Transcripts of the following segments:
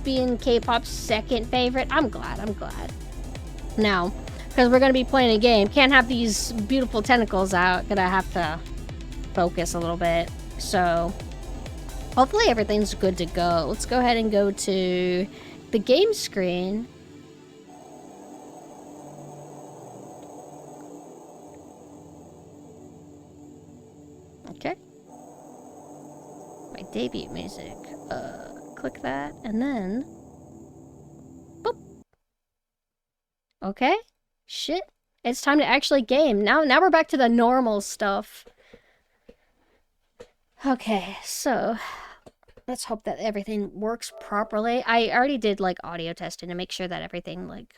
being K-pop's second favorite. I'm glad. Now, because we're going to be playing a game, can't have these beautiful tentacles out. Gonna have to focus a little bit. So, hopefully everything's good to go. Let's go ahead and go to the game screen. Okay. My debut music. Click that, and then... Boop. Okay. Shit. It's time to actually game. Now we're back to the normal stuff. Okay, so... let's hope that everything works properly. I already did, like, audio testing to make sure that everything, like,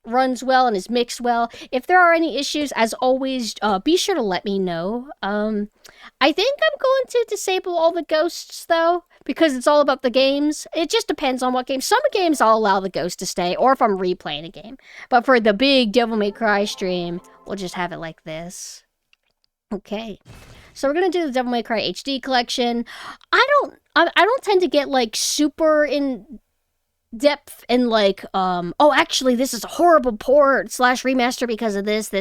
runs well and is mixed well. If there are any issues, as always, be sure to let me know. I think I'm going to disable all the ghosts, though, because it's all about the games. It just depends on what game. Some games I'll allow the ghost to stay, or if I'm replaying a game. But for the big Devil May Cry stream, we'll just have it like this. Okay. So we're gonna do the Devil May Cry HD collection. I don't tend to get, like, super in depth and, like, oh, actually, this is a horrible port / remaster because of this.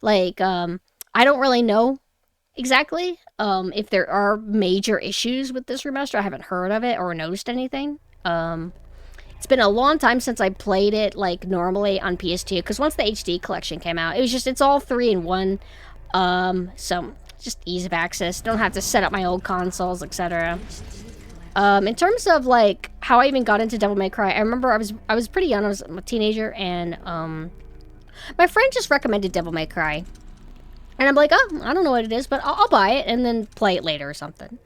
Like, I don't really know exactly if there are major issues with this remaster. I haven't heard of it or noticed anything. It's been a long time since I played it, like, normally on PS2, because once the HD collection came out, it's all 3 in 1. So just ease of access. Don't have to set up my old consoles, etc. In terms of, like, how I even got into Devil May Cry, I remember I was pretty young. I was a teenager, and my friend just recommended Devil May Cry. And I'm like, oh, I don't know what it is, but I'll buy it and then play it later or something.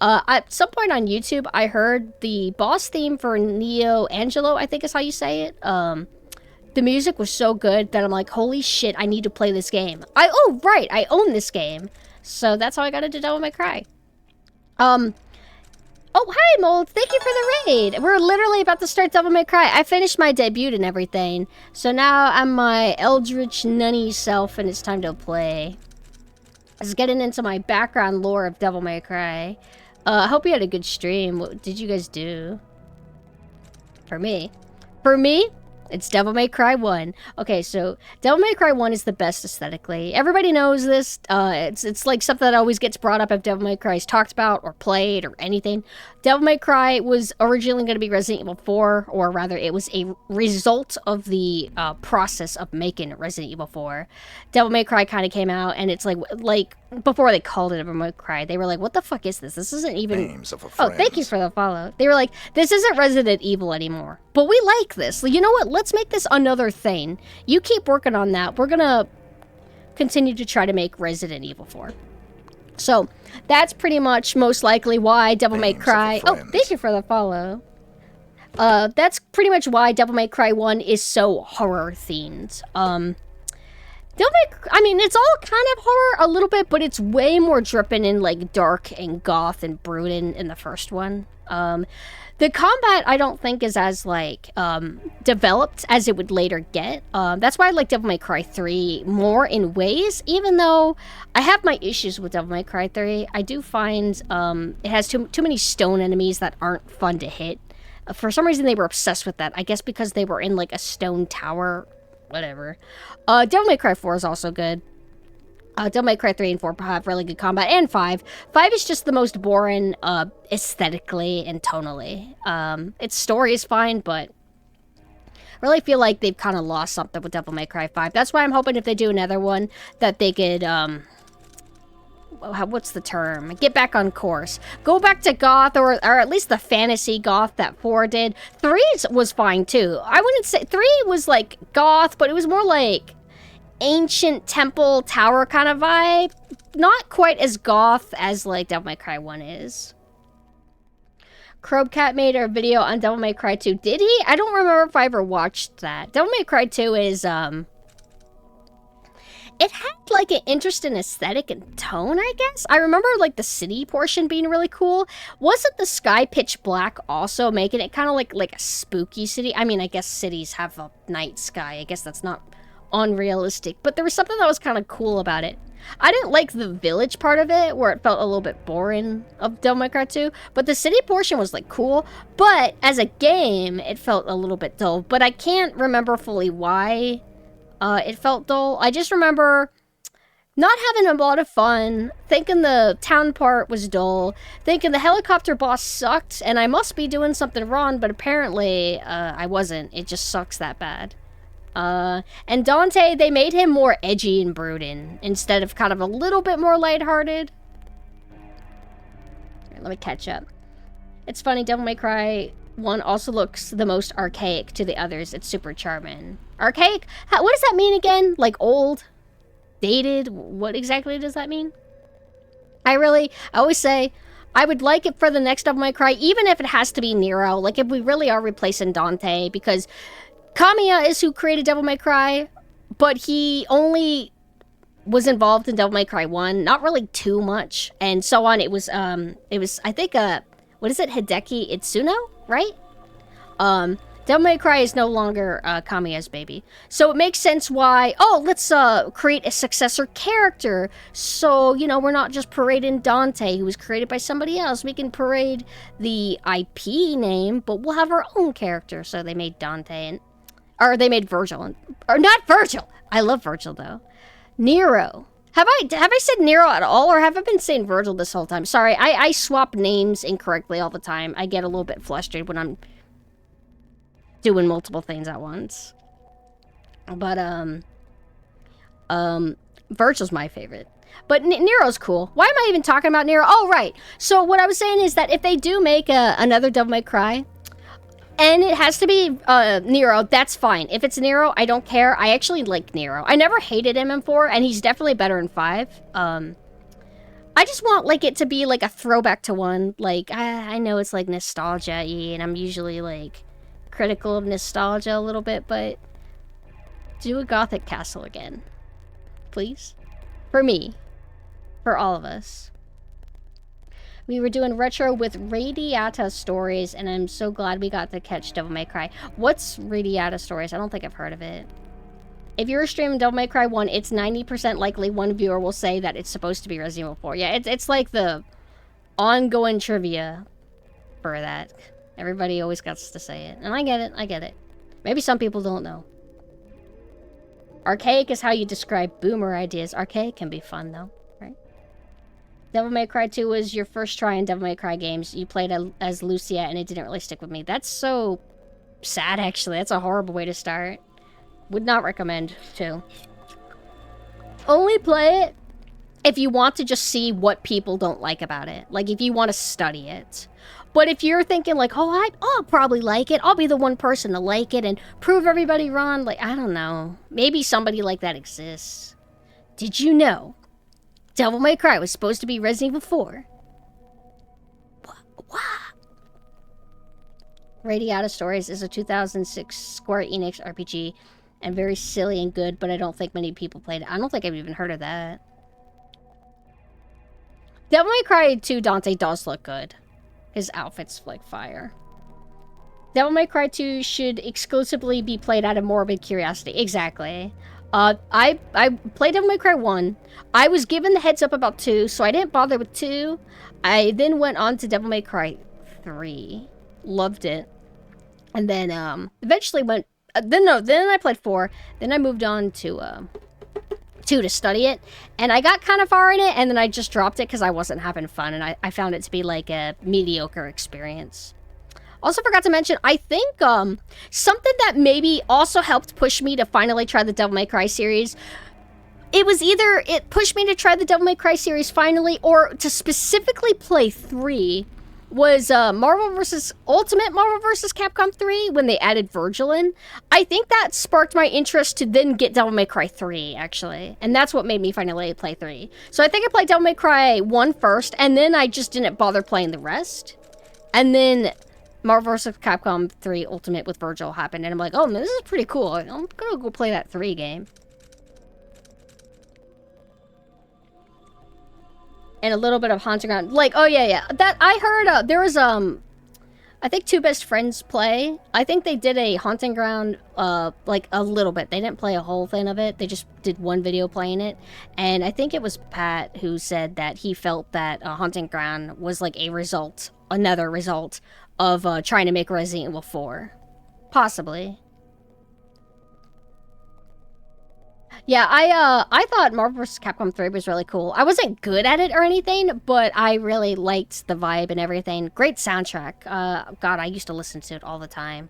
At some point on YouTube, I heard the boss theme for Neo Angelo, I think is how you say it. The music was so good that I'm like, holy shit, I need to play this game. Oh, right, I own this game. So that's how I got into Devil May Cry. Oh, hi, Mold. Thank you for the raid. We're literally about to start Devil May Cry. I finished my debut and everything. So now I'm my eldritch nunny self, and it's time to play. I was getting into my background lore of Devil May Cry. I hope you had a good stream. What did you guys do? For me, it's Devil May Cry 1. Okay, so Devil May Cry 1 is the best aesthetically. Everybody knows this. It's like something that always gets brought up if Devil May Cry is talked about or played or anything. Devil May Cry was originally going to be Resident Evil 4, or rather it was a result of the process of making Resident Evil 4. Devil May Cry kind of came out, and it's like before they called it Devil May Cry, they were like, what the fuck is this? This isn't even... Oh, thank you for the follow. They were like, this isn't Resident Evil anymore. But we like this. You know what? Let's make this another thing. You keep working on that. We're gonna continue to try to make Resident Evil 4. So, that's pretty much most likely why Devil May Cry... Oh, thank you for the follow. That's pretty much why Devil May Cry 1 is so horror-themed. I mean, it's all kind of horror a little bit, but it's way more dripping in, like, dark and goth and brooding in the first one. The combat, I don't think, is as, like, developed as it would later get. That's why I like Devil May Cry 3 more in ways, even though I have my issues with Devil May Cry 3. I do find it has too many stone enemies that aren't fun to hit. For some reason, they were obsessed with that. I guess because they were in, like, a stone tower. Whatever. Devil May Cry 4 is also good. Devil May Cry 3 and 4 have really good combat, and 5. 5 is just the most boring aesthetically and tonally. Its story is fine, but I really feel like they've kind of lost something with Devil May Cry 5. That's why I'm hoping if they do another one, that they could, what's the term? Get back on course. Go back to goth, or at least the fantasy goth that 4 did. 3 was fine, too. I wouldn't say... 3 was, like, goth, but it was more like ancient temple tower kind of vibe. Not quite as goth as, like, Devil May Cry 1 is. Crowcat made a video on Devil May Cry 2. Did he? I don't remember if I ever watched that. Devil May Cry 2 is, it had, like, an interesting aesthetic and tone, I guess. I remember, like, the city portion being really cool. Wasn't the sky pitch black also making it kind of like a spooky city? I mean, I guess cities have a night sky. I guess that's not unrealistic. But there was something that was kind of cool about it. I didn't like the village part of it, where it felt a little bit boring of Devil May Cry 2, but the city portion was like cool, but as a game, it felt a little bit dull, but I can't remember fully why it felt dull. I just remember not having a lot of fun, thinking the town part was dull, thinking the helicopter boss sucked, and I must be doing something wrong, but apparently I wasn't. It just sucks that bad. And Dante, they made him more edgy and brooding, instead of kind of a little bit more lighthearted. Here, let me catch up. It's funny, Devil May Cry 1 also looks the most archaic to the others. It's super charming. Archaic? What does that mean again? Like old? Dated? What exactly does that mean? I always say, I would like it for the next Devil May Cry, even if it has to be Nero, like if we really are replacing Dante, because Kamiya is who created Devil May Cry, but he only was involved in Devil May Cry 1, not really too much, and so on. It was, I think, what is it, Hideki Itsuno, right? Devil May Cry is no longer Kamiya's baby. So it makes sense why, let's create a successor character. So, you know, we're not just parading Dante, who was created by somebody else. We can parade the IP name, but we'll have our own character. So they made Dante, or they made Virgil. Or not Virgil! I love Virgil, though. Nero. Have I said Nero at all, or have I been saying Virgil this whole time? Sorry, I swap names incorrectly all the time. I get a little bit flustered when I'm doing multiple things at once. But, Virgil's my favorite. But Nero's cool. Why am I even talking about Nero? Oh, right. So what I was saying is that if they do make another Devil May Cry, and it has to be Nero, that's fine. If it's Nero, I don't care. I actually like Nero. I never hated him in 4, and he's definitely better in 5. I just want, like, it to be, like, a throwback to 1. Like, I know it's, like, nostalgia-y, and I'm usually, like, critical of nostalgia a little bit, but do a Gothic castle again. Please. For me. For all of us. We were doing retro with Radiata Stories, and I'm so glad we got to catch Devil May Cry. What's Radiata Stories? I don't think I've heard of it. If you're streaming Devil May Cry 1, it's 90% likely one viewer will say that it's supposed to be Resident Evil 4. Yeah, it's like the ongoing trivia for that. Everybody always gets to say it. And I get it. Maybe some people don't know. Archaic is how you describe boomer ideas. Archaic can be fun, though, right? Devil May Cry 2 was your first try in Devil May Cry games. You played as Lucia, and it didn't really stick with me. That's so sad, actually. That's a horrible way to start. Would not recommend, too. Only play it if you want to just see what people don't like about it. Like, if you want to study it. But if you're thinking like, I'll probably like it. I'll be the one person to like it and prove everybody wrong. Like, I don't know. Maybe somebody like that exists. Did you know Devil May Cry was supposed to be Resident Evil 4? What? Radiata Stories is a 2006 Square Enix RPG and very silly and good, but I don't think many people played it. I don't think I've even heard of that. Devil May Cry 2 Dante does look good. His outfit's like fire. Devil May Cry 2 should exclusively be played out of morbid curiosity. Exactly. I played Devil May Cry 1. I was given the heads up about 2, so I didn't bother with 2. I then went on to Devil May Cry 3. Loved it. And then eventually went... then I played 4. Then I moved on to 2 to study it, and I got kind of far in it, and then I just dropped it because I wasn't having fun, and I found it to be like a mediocre experience. Also forgot to mention, I think something that maybe also helped push me to finally try the Devil May Cry series, it was either it pushed me to try the Devil May Cry series finally, or to specifically play 3, was Ultimate Marvel vs. Capcom 3, when they added Virgil in. I think that sparked my interest to then get Devil May Cry 3, actually. And that's what made me finally play 3. So I think I played Devil May Cry 1 first, and then I just didn't bother playing the rest. And then Marvel vs. Capcom 3 Ultimate with Virgil happened, and I'm like, oh man, this is pretty cool. I'm gonna go play that 3 game. And a little bit of haunting around, like, oh yeah, that I heard there was I I think Two Best Friends play. I think they did a Haunting Ground, like a little bit. They didn't play a whole thing of it. They just did one video playing it. And I think it was Pat who said that he felt that Haunting Ground was like a result, another result of trying to make Resident Evil 4. Possibly. Yeah, I thought Marvel vs. Capcom 3 was really cool. I wasn't good at it or anything, but I really liked the vibe and everything. Great soundtrack. God, I used to listen to it all the time.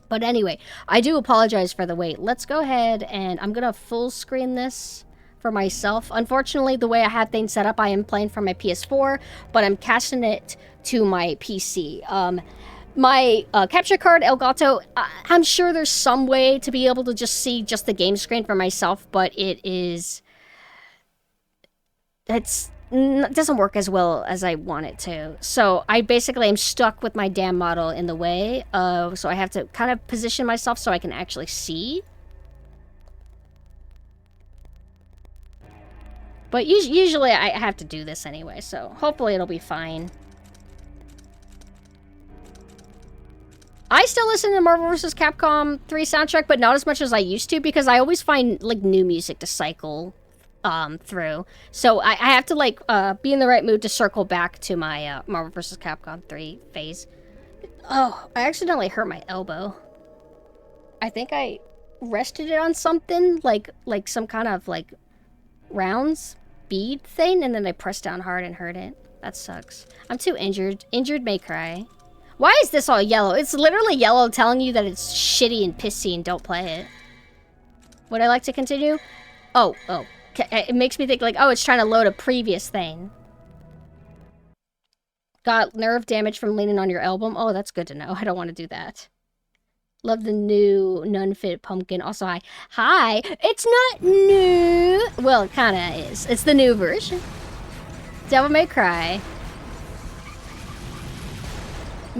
But anyway, I do apologize for the wait. Let's go ahead and I'm gonna full screen this for myself. Unfortunately, the way I had things set up, I am playing from my PS4, but I'm casting it to my PC. My capture card, Elgato, I'm sure there's some way to be able to just see just the game screen for myself, but it doesn't work as well as I want it to. So I basically am stuck with my damn model in the way, so I have to kind of position myself so I can actually see. But usually I have to do this anyway, so hopefully it'll be fine. I still listen to Marvel vs. Capcom 3 soundtrack, but not as much as I used to, because I always find, like, new music to cycle through. So I have to, like, be in the right mood to circle back to my Marvel vs. Capcom 3 phase. Oh, I accidentally hurt my elbow. I think I rested it on something, like some kind of, like, rounds bead thing, and then I pressed down hard and hurt it. That sucks. I'm too injured. Injured may cry. Why is this all yellow? It's literally yellow telling you that it's shitty and pissy and don't play it. Would I like to continue? Oh. It makes me think like, oh, it's trying to load a previous thing. Got nerve damage from leaning on your elbow. Oh, that's good to know. I don't want to do that. Love the new nun-fit pumpkin. Also, hi. Hi! It's not new! Well, it kind of is. It's the new version. Devil May Cry.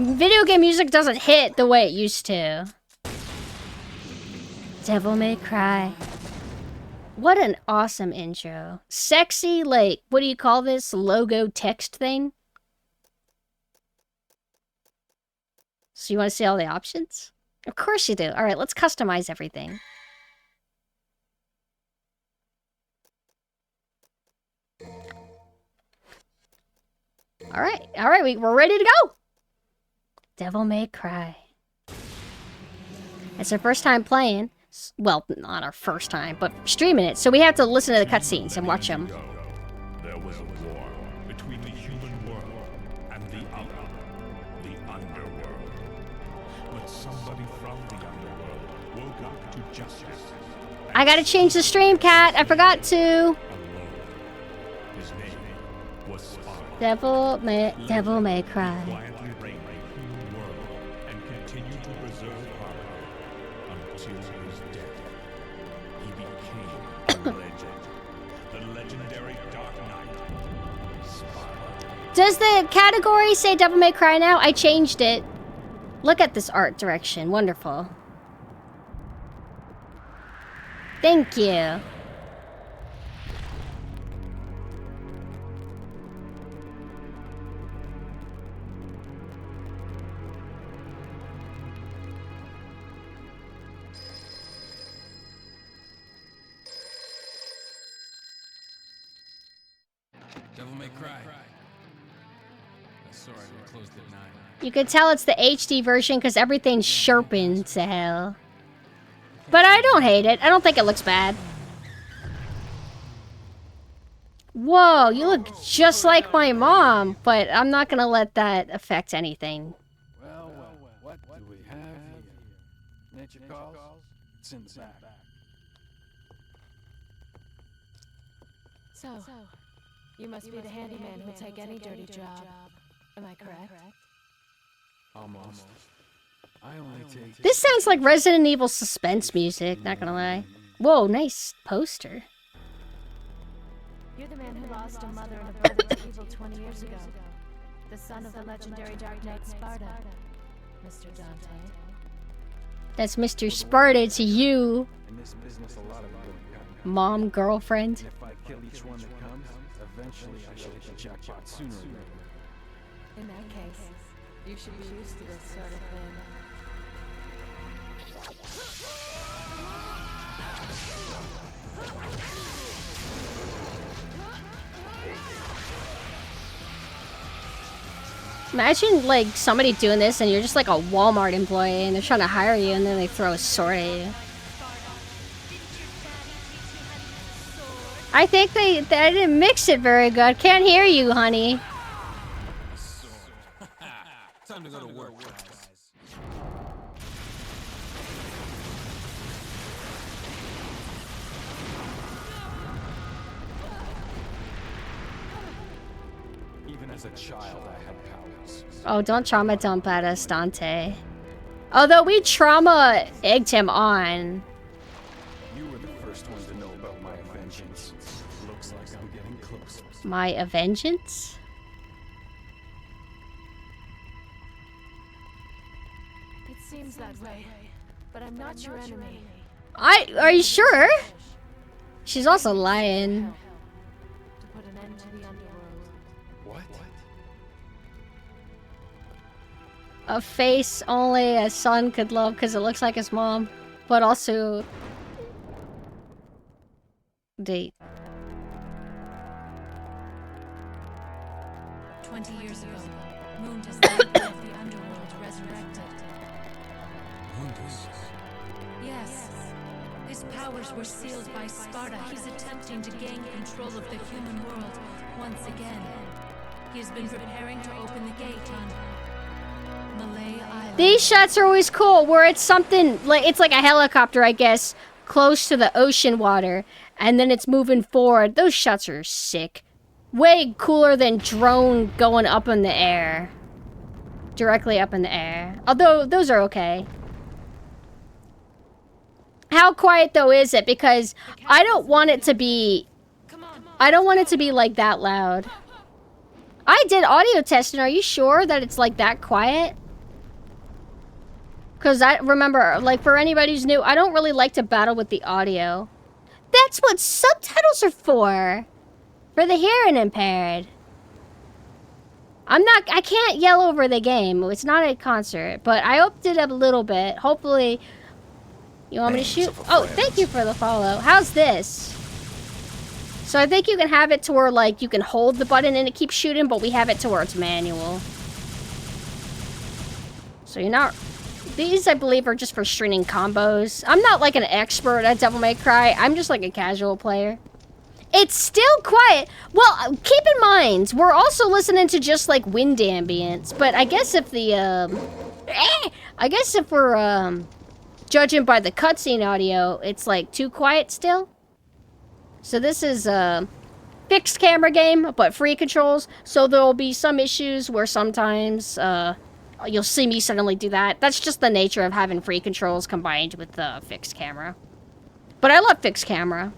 Video game music doesn't hit the way it used to. Devil May Cry. What an awesome intro. Sexy, like, what do you call this? Logo text thing? So you want to see all the options? Of course you do. Alright, let's customize everything. Alright, we're ready to go! Devil May Cry. It's our first time playing. Well, not our first time, but streaming it. So we have to listen to the cutscenes and watch them. There was a war between the human world and the other, the underworld. But somebody from the underworld woke up to justice. I gotta change the stream, cat. I forgot to. Alone. His name was Sparta. Devil May Cry. Quietly reigned the human world and continued to preserve harmony until his death. He became a legend. The legendary Dark Knight, Sparta. Does the category say Devil May Cry now? I changed it. Look at this art direction. Wonderful. Thank you. Devil May Cry. Sorry, we closed at 9. You can tell it's the HD version because everything's sharpened to hell. But I don't hate it. I don't think it looks bad. Whoa, you look just like my mom, but I'm not gonna let that affect anything. Well, what do we have here? Nature calls? It's in the back. So, you must be the handyman who'll take any dirty job. Am I correct? Almost. I only take... This sounds like Resident Evil suspense music, not gonna lie. Whoa, nice poster. You're the man who lost a mother and a brother to evil 20 years ago. The son of the legendary Dark Knight Sparta, Mr. Dante. That's Mr. Sparta to you, In this business, a lot of good come. mom, girlfriend. If I kill each one that comes, eventually I should hit the jackpot sooner or later. In that case, You should be used to this sort of thing. Imagine, like, somebody doing this and you're just like a Walmart employee and they're trying to hire you and then they throw a sword at you. I think they didn't mix it very good. Can't hear you, honey. Time to go to work, guys. Even as a child, I had powers. Oh, don't trauma dump at us, Dante. Although we trauma egged him on. You were the first one to know about my vengeance. Looks like I'm getting closer. My vengeance? It seems that way, but I'm not your enemy. Are you sure? She's also lying. To put an end to the underworld. What? A face only a son could love because it looks like his mom. But also... date. 20 years ago, Mundus, the Emperor of the underworld, resurrected. Yes. His powers were sealed by Sparta. He's attempting to gain control of the human world once again. He has been preparing to open the gate on Malay Island. These shots are always cool, where it's something like it's like a helicopter, I guess, close to the ocean water, and then it's moving forward. Those shots are sick. Way cooler than drone going up in the air. Directly up in the air. Although those are okay. How quiet though is it? Because I don't want it to be like that loud. I did audio testing. Are you sure that it's like that quiet? Because I remember, like, for anybody who's new, I don't really like to battle with the audio. That's what subtitles are for. For the hearing impaired. I can't yell over the game. It's not a concert. But I upped it up a little bit. Hopefully, you want me to shoot? Oh, thank you for the follow. How's this? So I think you can have it to where, like, you can hold the button and it keeps shooting, but we have it to where it's manual. So you're not... These, I believe, are just for stringing combos. I'm not, like, an expert at Devil May Cry. I'm just, like, a casual player. It's still quiet. Well, keep in mind, we're also listening to just, like, wind ambience. But I guess if the, I guess if we're, judging by the cutscene audio, it's, like, too quiet still. So this is a fixed camera game, but free controls. So there'll be some issues where sometimes, you'll see me suddenly do that. That's just the nature of having free controls combined with the fixed camera. But I love fixed camera.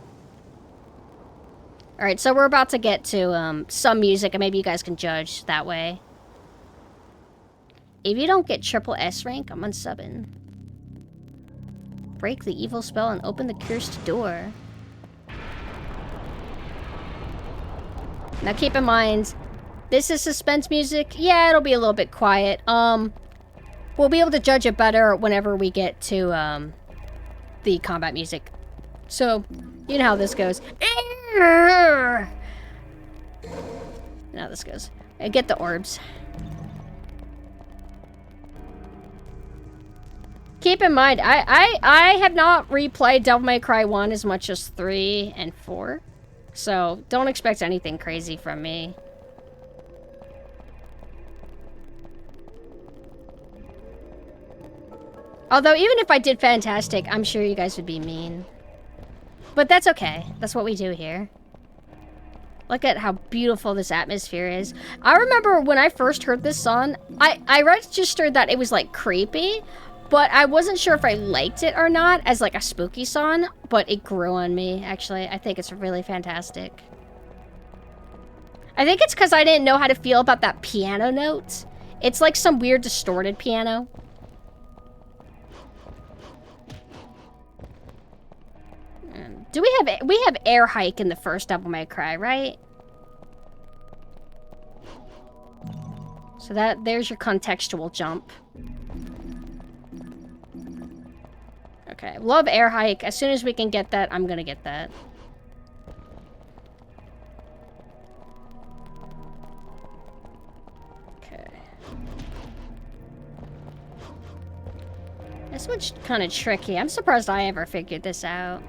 Alright, so we're about to get to some music, and maybe you guys can judge that way. If you don't get triple S rank, I'm unsubbing. Break the evil spell and open the cursed door. Now keep in mind, this is suspense music. Yeah, it'll be a little bit quiet. We'll be able to judge it better whenever we get to the combat music. So, you know how this goes. Now this goes. Get the orbs. Keep in mind, I have not replayed Devil May Cry 1 as much as 3 and 4. So, don't expect anything crazy from me. Although, even if I did fantastic, I'm sure you guys would be mean. But that's okay. That's what we do here. Look at how beautiful this atmosphere is. I remember when I first heard this song, I registered that it was, like, creepy. But I wasn't sure if I liked it or not as, like, a spooky song. But it grew on me, actually. I think it's really fantastic. I think it's because I didn't know how to feel about that piano note. It's like some weird distorted piano. Do we have air hike in the first Devil May Cry, right? So So there's your contextual jump. Okay, love air hike. As soon as we can get that, I'm gonna get that. Okay. This one's kind of tricky. I'm surprised I ever figured this out.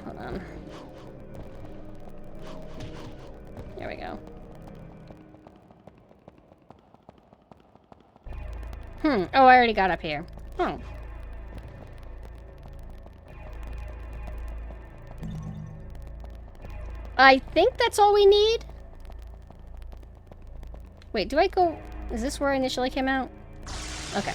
Hold on. There we go. Oh, I already got up here. Oh. I think that's all we need. Wait, do I go... Is this where I initially came out? Okay.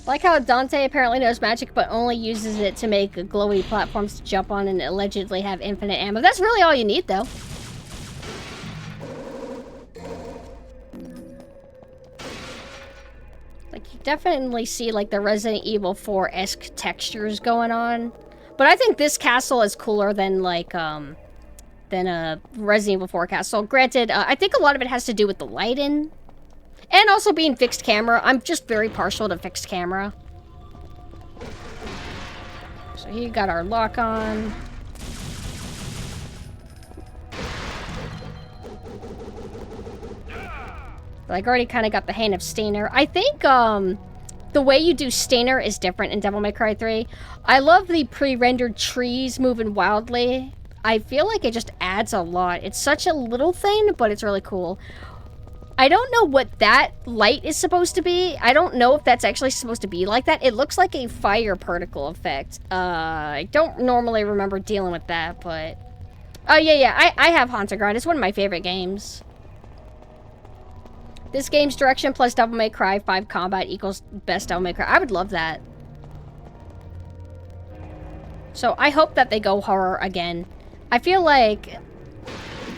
Like how Dante apparently knows magic, but only uses it to make glowy platforms to jump on and allegedly have infinite ammo. That's really all you need, though. Like, you definitely see, like, the Resident Evil 4-esque textures going on. But I think this castle is cooler than, like, than a Resident Evil 4 castle. Granted, I think a lot of it has to do with the lighting. And also being fixed camera. I'm just very partial to fixed camera. So here you got our lock on. Like, already kind of got the hang of Stainer. I think, the way you do Stainer is different in Devil May Cry 3. I love the pre-rendered trees moving wildly. I feel like it just adds a lot. It's such a little thing, but it's really cool. I don't know what that light is supposed to be. I don't know if that's actually supposed to be like that. It looks like a fire particle effect. I don't normally remember dealing with that, but... Oh, yeah. I have Haunted Ground. It's one of my favorite games. This game's direction plus Devil May Cry 5 combat equals best Devil May Cry. I would love that. So I hope that they go horror again. I feel like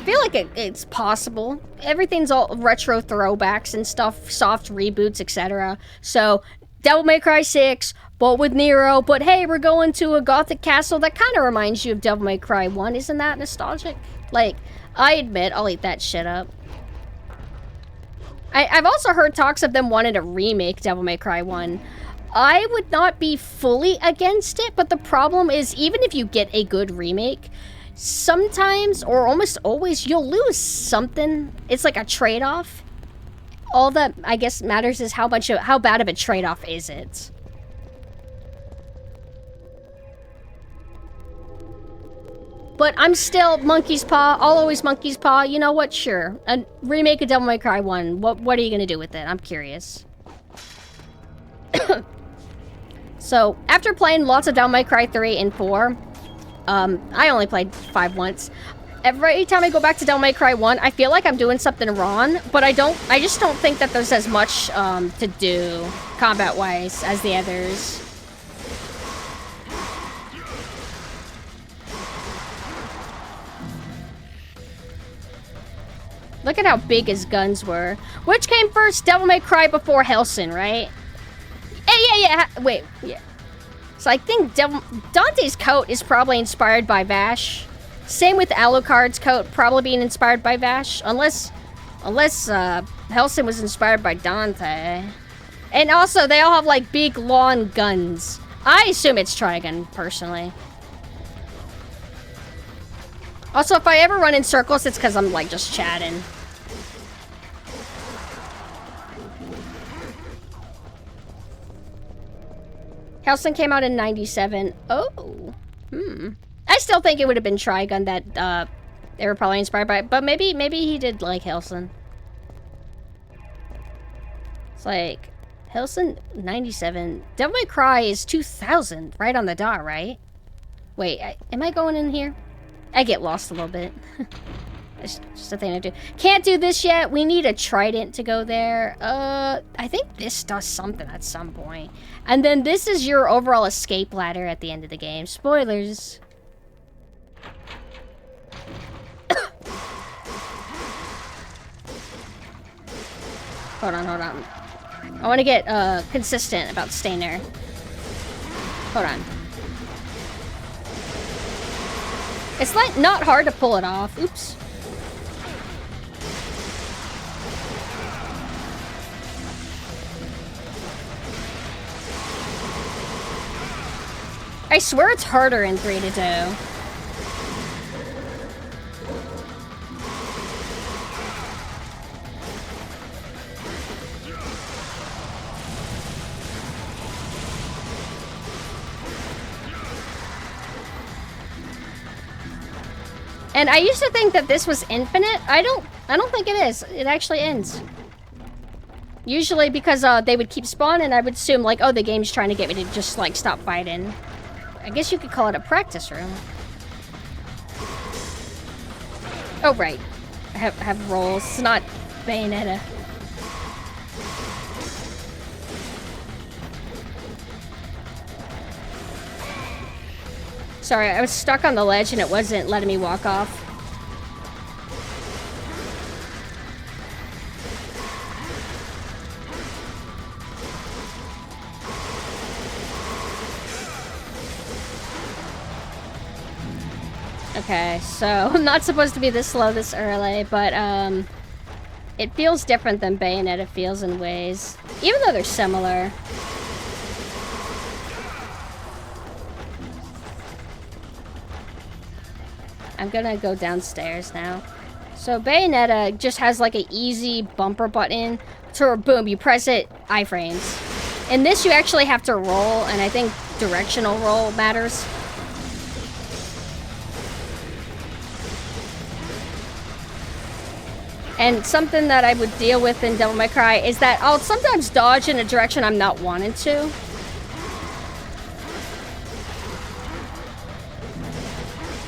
it's possible. Everything's all retro throwbacks and stuff, soft reboots, etc. So Devil May Cry 6, but with Nero. But hey, we're going to a gothic castle that kind of reminds you of Devil May Cry 1. Isn't that nostalgic? Like, I admit, I'll eat that shit up. I've also heard talks of them wanting to remake Devil May Cry 1. I would not be fully against it, but the problem is, even if you get a good remake, sometimes, or almost always, you'll lose something. It's like a trade-off. All that, I guess, matters is how bad of a trade-off is it. But I'm still Monkey's Paw. I'll always Monkey's Paw. You know what? Sure. A remake of Devil May Cry 1. What are you going to do with it? I'm curious. So, after playing lots of Devil May Cry 3 and 4, I only played 5 once. Every time I go back to Devil May Cry 1, I feel like I'm doing something wrong, but I just don't think that there's as much to do combat-wise as the others. Look at how big his guns were. Which came first? Devil May Cry before Hellsin, right? Yeah. Wait, yeah. So I think Dante's coat is probably inspired by Vash. Same with Alucard's coat, probably being inspired by Vash. Unless Hellsin was inspired by Dante. And also, they all have, like, big, long guns. I assume it's Trigun, personally. Also, if I ever run in circles, it's because I'm, like, just chatting. Hellsin came out in 97. Oh. I still think it would have been Trigun that, they were probably inspired by it. But maybe he did like Hellsin. It's like, Hellsin, 97. Devil May Cry is 2000. Right on the dot, right? Wait, am I going in here? I get lost a little bit. It's just a thing I do. Can't do this yet. We need a trident to go there. I think this does something at some point. And then this is your overall escape ladder at the end of the game. Spoilers. Hold on. I want to get consistent about staying there. Hold on. It's like not hard to pull it off. Oops. I swear it's harder in 3 to do. And I used to think that this was infinite. I don't think it is. It actually ends. Usually because they would keep spawning, I would assume like, oh, the game's trying to get me to just like stop fighting. I guess you could call it a practice room. Oh right, I have rolls. It's not Bayonetta. Sorry, I was stuck on the ledge and it wasn't letting me walk off. Okay, so I'm not supposed to be this slow this early, but it feels different than Bayonetta feels in ways, even though they're similar. I'm gonna go downstairs now. So Bayonetta just has like an easy bumper button to boom, you press it, iframes. In this you actually have to roll, and I think directional roll matters. And something that I would deal with in Devil May Cry is that I'll sometimes dodge in a direction I'm not wanting to.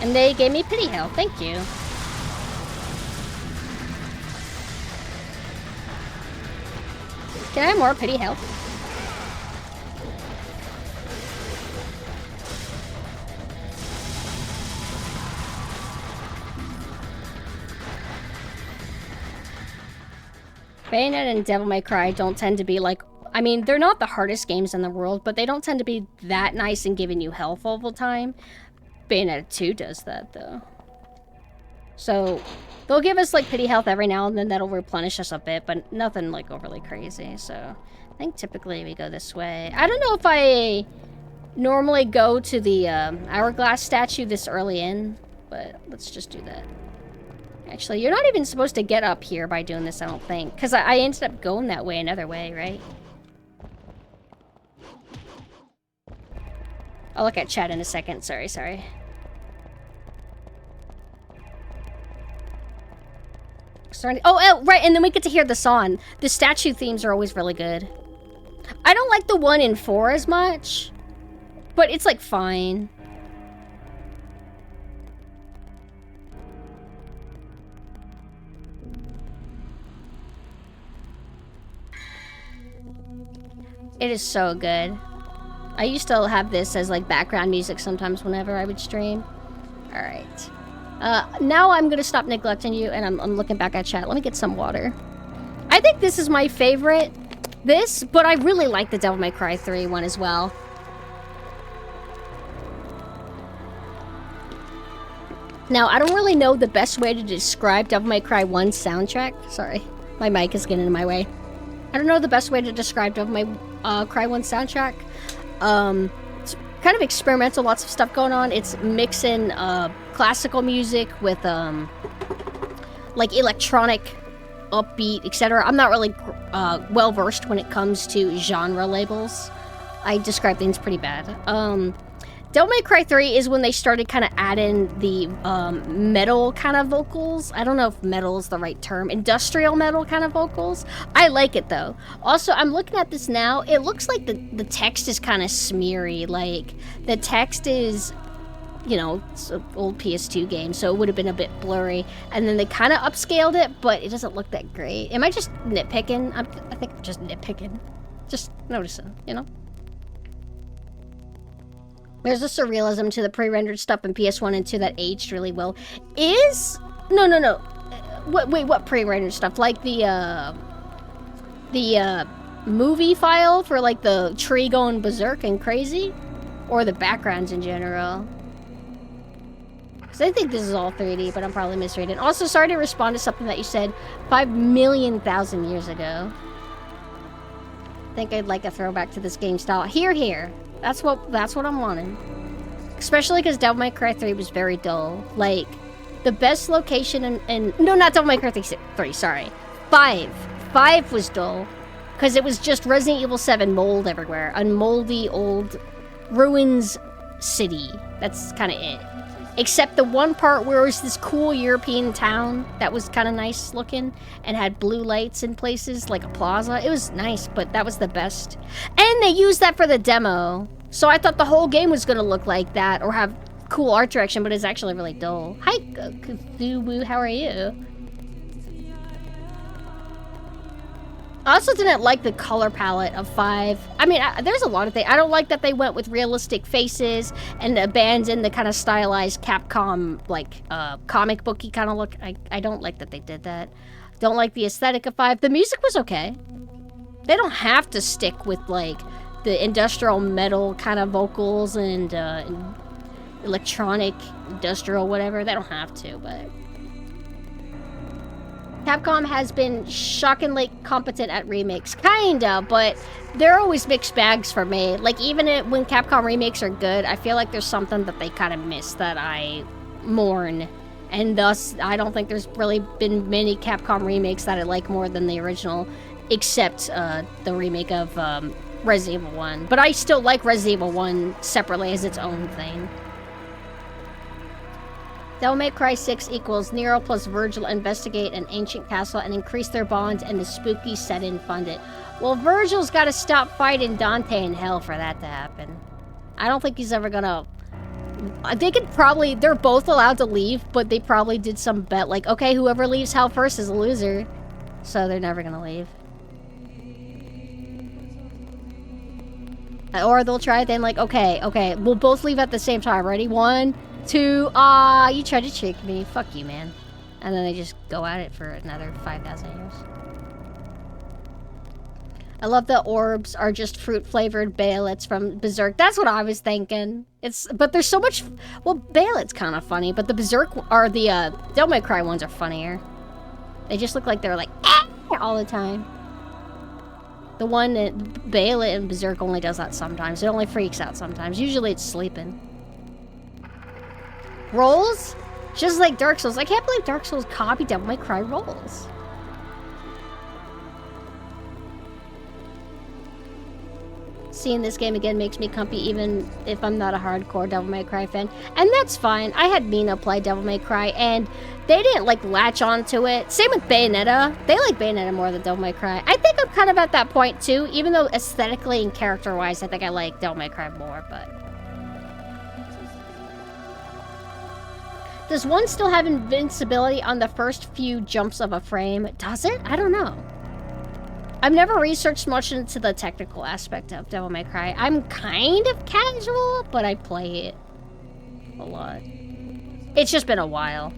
And they gave me pity health, thank you. Can I have more pity health? Bayonetta and Devil May Cry don't tend to be like... I mean, they're not the hardest games in the world, but they don't tend to be that nice and giving you health all the time. Bayonetta 2 does that, though. So, they'll give us, like, pity health every now and then. That'll replenish us a bit, but nothing, like, overly crazy. So, I think typically we go this way. I don't know if I normally go to the hourglass statue this early in, but let's just do that. Actually, you're not even supposed to get up here by doing this, I don't think. Because I ended up going that way another way, right? I'll look at chat in a second. Sorry. Oh, right, and then we get to hear the song. The statue themes are always really good. I don't like the one in 4 as much, but it's, like, fine. It is so good. I used to have this as like background music sometimes whenever I would stream. Alright. Now I'm gonna stop neglecting you and I'm looking back at chat. Let me get some water. I think this is my favorite. But I really like the Devil May Cry 3 one as well. Now, I don't really know the best way to describe Devil May Cry 1's soundtrack. Sorry, my mic is getting in my way. I don't know the best way to describe Devil May Cry 1 soundtrack. It's kind of experimental, lots of stuff going on. It's mixing classical music with like electronic, upbeat, etc. I'm not really well versed when it comes to genre labels. I describe things pretty bad. Devil May Cry 3 is when they started kind of adding the metal kind of vocals. I don't know if metal is the right term. Industrial metal kind of vocals. I like it though. Also, I'm looking at this now. It looks like the text is kind of smeary. Like, the text is, you know, it's an old PS2 game, so it would have been a bit blurry. And then they kind of upscaled it, but it doesn't look that great. Am I just nitpicking? I think I'm just nitpicking. Just noticing, you know? There's a surrealism to the pre-rendered stuff in PS1 and 2 that aged really well. No. Wait, what pre-rendered stuff? Like the movie file for like the tree going berserk and crazy? Or the backgrounds in general? Because I think this is all 3D, but I'm probably misreading. Also, sorry to respond to something that you said 5,000,000 years ago. I think I'd like a throwback to this game style. Here. That's what I'm wanting. Especially because Devil May Cry 3 was very dull. Like, the best location in no, not Devil May Cry 3, sorry. 5. 5 was dull. Because it was just Resident Evil 7 mold everywhere. A moldy old ruins city. That's kind of it. Except the one part where it was this cool European town that was kind of nice looking and had blue lights in places, like a plaza. It was nice, but that was the best. And they used that for the demo. So I thought the whole game was going to look like that or have cool art direction, but it's actually really dull. Hi, Cthulhu, how are you? I also didn't like the color palette of 5. I mean, there's a lot of things. I don't like that they went with realistic faces and abandoned the kind of stylized Capcom, like, comic booky kind of look. I don't like that they did that. Don't like the aesthetic of 5. The music was okay. They don't have to stick with, like, the industrial metal kind of vocals and electronic industrial whatever. They don't have to, but... Capcom has been shockingly competent at remakes. Kinda, but they're always mixed bags for me. Like, even when Capcom remakes are good, I feel like there's something that they kind of miss that I mourn. And thus, I don't think there's really been many Capcom remakes that I like more than the original, except the remake of Resident Evil 1. But I still like Resident Evil 1 separately as its own thing. Devil May Cry 6 equals Nero plus Virgil investigate an ancient castle and increase their bonds and the spooky set-in fund it. Well, Virgil's got to stop fighting Dante in hell for that to happen. I don't think he's ever gonna... They could probably... They're both allowed to leave, but they probably did some bet like, okay, whoever leaves hell first is a loser. So they're never gonna leave. Or they'll try it then like, okay, we'll both leave at the same time. Ready? 1, 2, you tried to trick me. Fuck you, man. And then they just go at it for another 5,000 years. I love the orbs are just fruit-flavored Baelets from Berserk. That's what I was thinking. But there's so much... Well, Baelet's kind of funny, but the Berserk or the Devil May Cry ones are funnier. They just look like they're like, all the time. The one that Baelet and Berserk only does that sometimes. It only freaks out sometimes. Usually it's sleeping. Rolls? Just like Dark Souls. I can't believe Dark Souls copied Devil May Cry rolls. Seeing this game again makes me comfy even if I'm not a hardcore Devil May Cry fan. And that's fine. I had Mina play Devil May Cry and they didn't like latch onto it. Same with Bayonetta. They like Bayonetta more than Devil May Cry. I think I'm kind of at that point too, even though aesthetically and character-wise I think I like Devil May Cry more, but... Does one still have invincibility on the first few jumps of a frame? Does it? I don't know. I've never researched much into the technical aspect of Devil May Cry. I'm kind of casual, but I play it a lot. It's just been a while.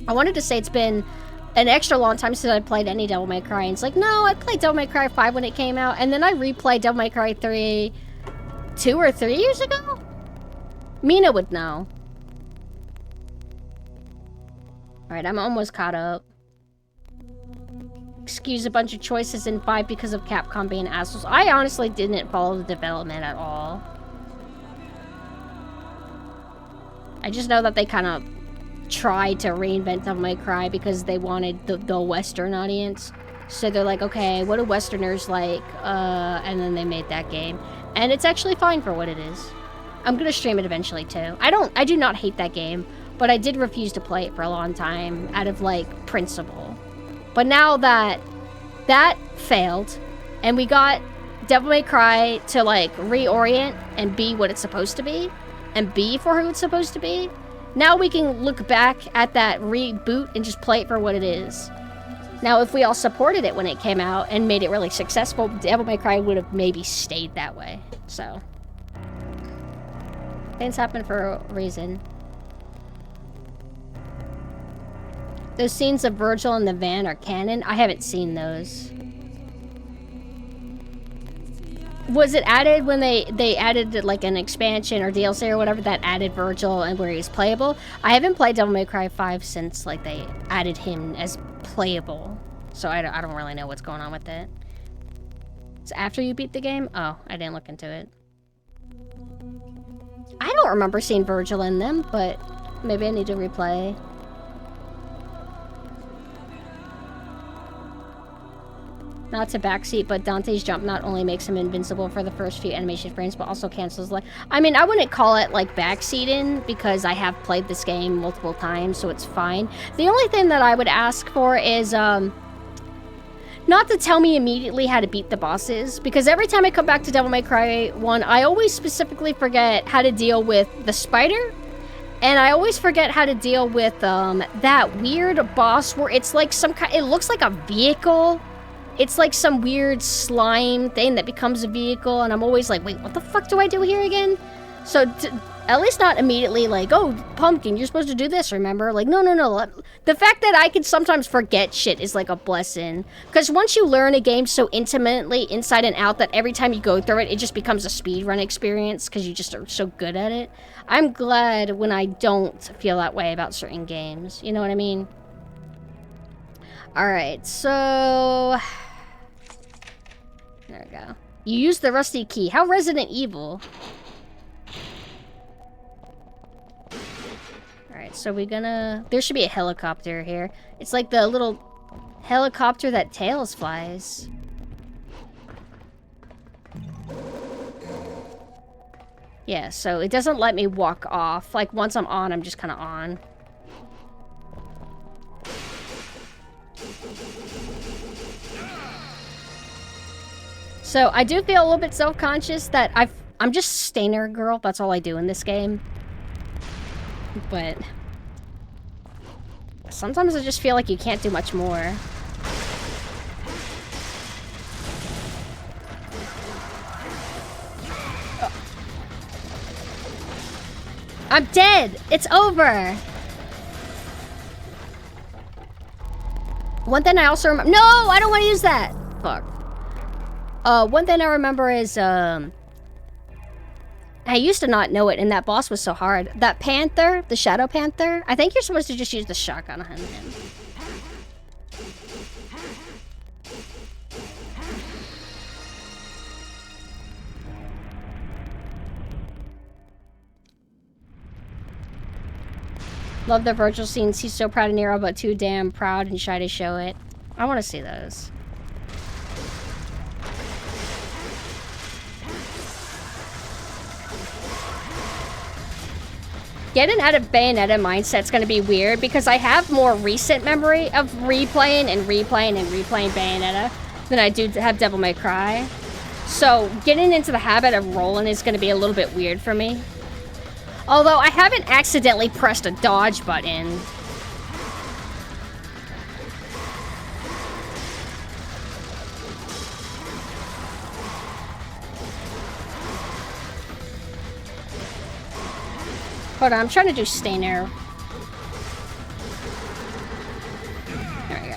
I wanted to say it's been an extra long time since I played any Devil May Cry. And it's like, no, I played Devil May Cry 5 when it came out, and then I replayed Devil May Cry 3 2 or 3 years ago? Mina would know. Alright, I'm almost caught up. Excuse a bunch of choices in 5 because of Capcom being assholes. I honestly didn't follow the development at all. I just know that they kind of tried to reinvent Devil May Cry because they wanted the Western audience. So they're like, okay, what do Westerners like? And then they made that game. And it's actually fine for what it is. I'm gonna stream it eventually too. I do not hate that game, but I did refuse to play it for a long time out of like principle. But now that that failed, and we got Devil May Cry to like reorient and be what it's supposed to be, and be for who it's supposed to be, now we can look back at that reboot and just play it for what it is. Now, if we all supported it when it came out and made it really successful, Devil May Cry would have maybe stayed that way. So, things happen for a reason. Those scenes of Virgil in the van are canon? I haven't seen those. Was it added when they added like an expansion or DLC or whatever that added Virgil and where he's playable? I haven't played Devil May Cry 5 since like they added him as playable. So I don't really know what's going on with it. It's after you beat the game? Oh, I didn't look into it. I don't remember seeing Virgil in them, but maybe I need to replay. Not to backseat, but Dante's jump not only makes him invincible for the first few animation frames, but also cancels life. I mean, I wouldn't call it like backseating because I have played this game multiple times, so it's fine. The only thing that I would ask for is not to tell me immediately how to beat the bosses, because every time I come back to Devil May Cry 1, I always specifically forget how to deal with the spider, and I always forget how to deal with that weird boss where it's like some kind. It looks like a vehicle. It's like some weird slime thing that becomes a vehicle, and I'm always like, wait, what the fuck do I do here again? So, at least not immediately like, oh, Pumpkin, you're supposed to do this, remember? Like, no. The fact that I can sometimes forget shit is like a blessing. Because once you learn a game so intimately, inside and out, that every time you go through it, it just becomes a speedrun experience, because you just are so good at it. I'm glad when I don't feel that way about certain games. You know what I mean? Alright, so... There we go. You use the rusty key. How Resident Evil. Alright, so we're gonna... There should be a helicopter here. It's like the little helicopter that Tails flies. Yeah, so it doesn't let me walk off. Like, once I'm on, I'm just kind of on. So I do feel a little bit self-conscious that I'm just Stainer girl. That's all I do in this game. But sometimes I just feel like you can't do much more. Oh. I'm dead! It's over! One thing I also remember— No! I don't want to use that! Fuck. One thing I remember is, I used to not know it, and that boss was so hard. That Panther, the Shadow Panther, I think you're supposed to just use the shotgun on him. Love the Virgil scenes. He's so proud of Nero, but too damn proud and shy to show it. I want to see those. Getting out of Bayonetta mindset's gonna be weird because I have more recent memory of replaying Bayonetta than I do have Devil May Cry. So getting into the habit of rolling is gonna be a little bit weird for me. Although I haven't accidentally pressed a dodge button. Hold on, I'm trying to do Stainer. There we go.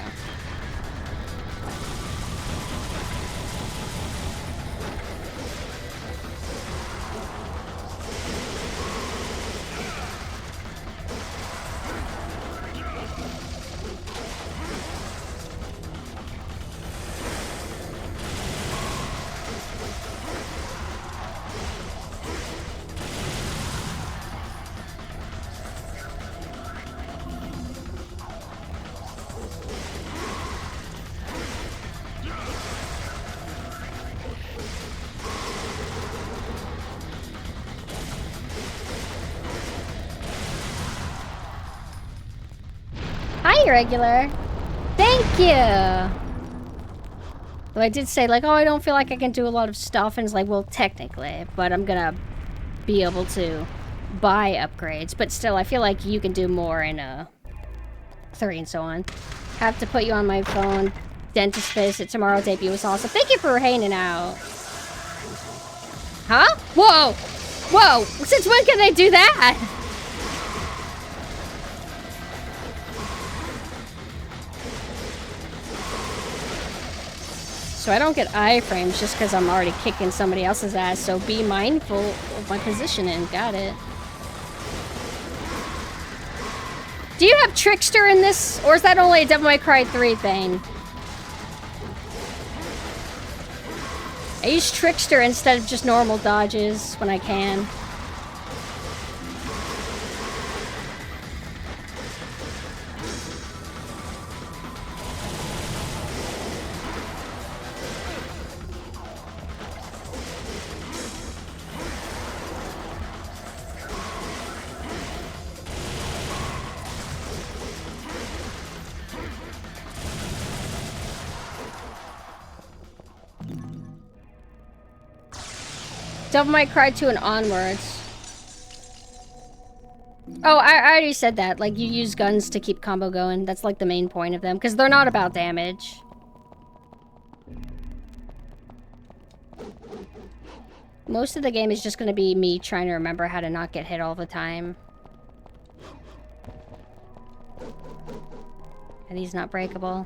Regular. Thank you! Though I did say, like, oh, I don't feel like I can do a lot of stuff, and it's like, well, technically, but I'm gonna be able to buy upgrades. But still, I feel like you can do more in 3 and so on. Have to put you on my phone. Dentist visit tomorrow debut was awesome. Thank you for hanging out. Huh? Whoa! Whoa! Since when can I do that? So I don't get iframes just because I'm already kicking somebody else's ass, so be mindful of my positioning. Got it. Do you have Trickster in this, or is that only a Devil May Cry 3 thing? I use Trickster instead of just normal dodges when I can. Devil May Cry 2 and onwards. Oh, I already said that. Like, you use guns to keep combo going. That's like the main point of them, because they're not about damage. Most of the game is just going to be me trying to remember how to not get hit all the time. And he's not breakable.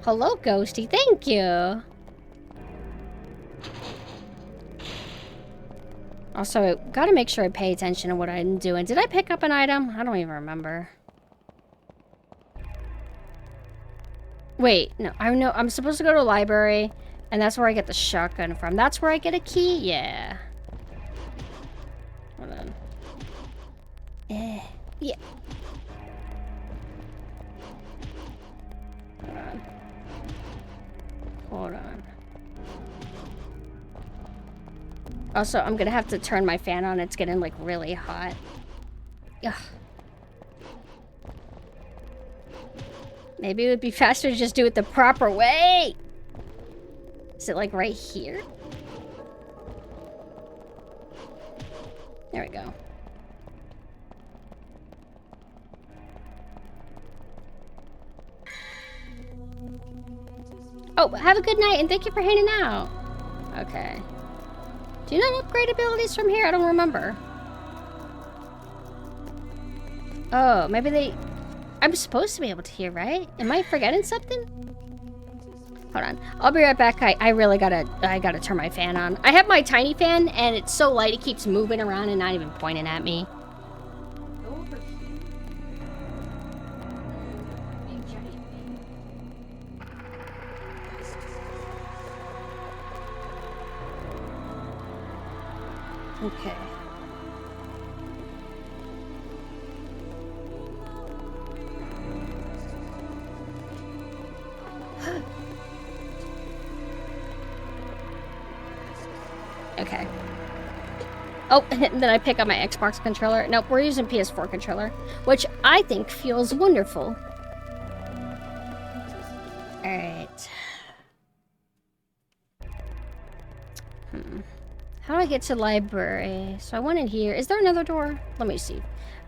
Hello, Ghosty. Thank you. Also, gotta make sure I pay attention to what I'm doing. Did I pick up an item? I don't even remember. Wait, no, I know I'm supposed to go to a library, and that's where I get the shotgun from. That's where I get a key? Yeah. Hold on. Yeah. Hold on. Hold on. Also, I'm gonna have to turn my fan on. It's getting, like, really hot. Ugh. Maybe it would be faster to just do it the proper way. Is it, like, right here? There we go. Oh, have a good night, and thank you for hanging out. Okay. Do you not upgrade abilities from here? I don't remember. Oh, maybe they... I'm supposed to be able to hear, right? Am I forgetting something? Hold on. I'll be right back. I really gotta turn my fan on. I have my tiny fan, and it's so light it keeps moving around and not even pointing at me. Okay. Okay. Oh, and then I pick up my Xbox controller. Nope, we're using PS4 controller, which I think feels wonderful. Alright. How do I get to the library? So I went in here. Is there another door? Let me see.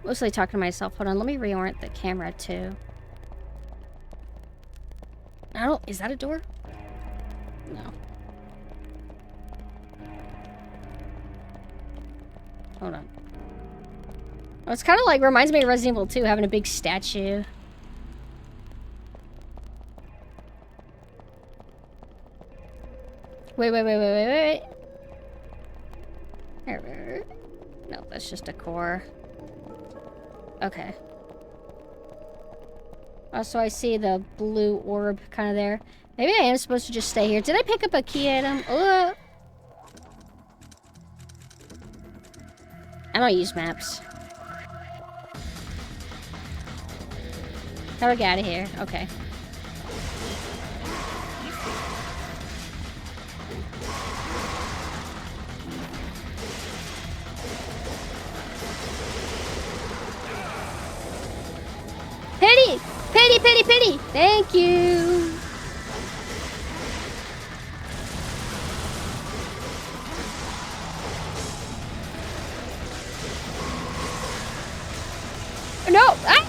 Mostly talking to myself. Hold on, let me reorient the camera too. I don't... Is that a door? No. Hold on. Oh, it's kind of like... Reminds me of Resident Evil 2, having a big statue. Wait. No, that's just a core. Okay. Also, I see the blue orb kind of there. Maybe I am supposed to just stay here. Did I pick up a key item? I don't use maps. How do I get out of here? Okay. Pity! Pity! Thank you! No! Ah!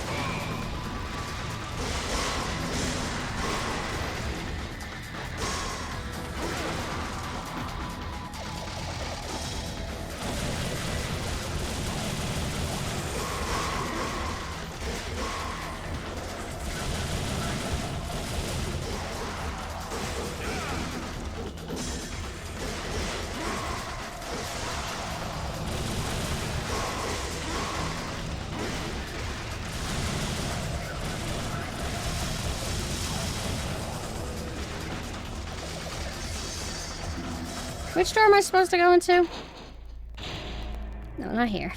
Which door am I supposed to go into? No, not here.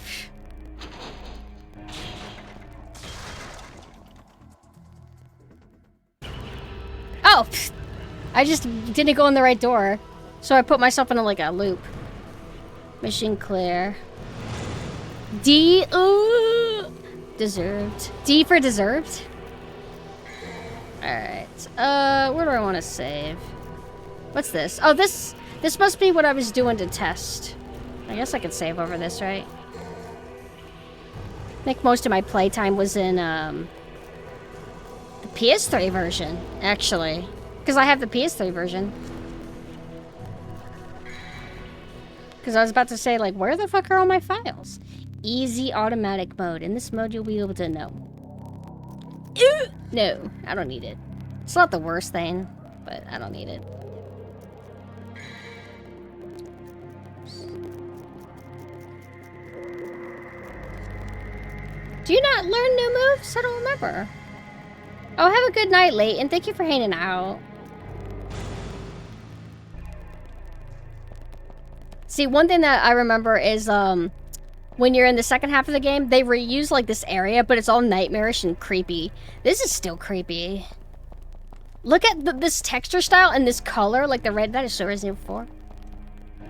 Oh! I just didn't go in the right door. So I put myself in like a loop. Mission clear. D. Ooh, deserved. D for deserved? Alright. Where do I want to save? What's this? Oh, this must be what I was doing to test. I guess I could save over this, right? I think most of my playtime was in, the PS3 version, actually. Because I have the PS3 version. Because I was about to say, like, where the fuck are all my files? Easy automatic mode. In this mode, you'll be able to know. No, I don't need it. It's not the worst thing, but I don't need it. Do you not learn new moves? I don't remember. Oh, have a good night, Leighton. Thank you for hanging out. See, one thing that I remember is, when you're in the second half of the game, they reuse, like, this area, but it's all nightmarish and creepy. This is still creepy. Look at this texture style and this color, like the red. That is so Resident Evil 4.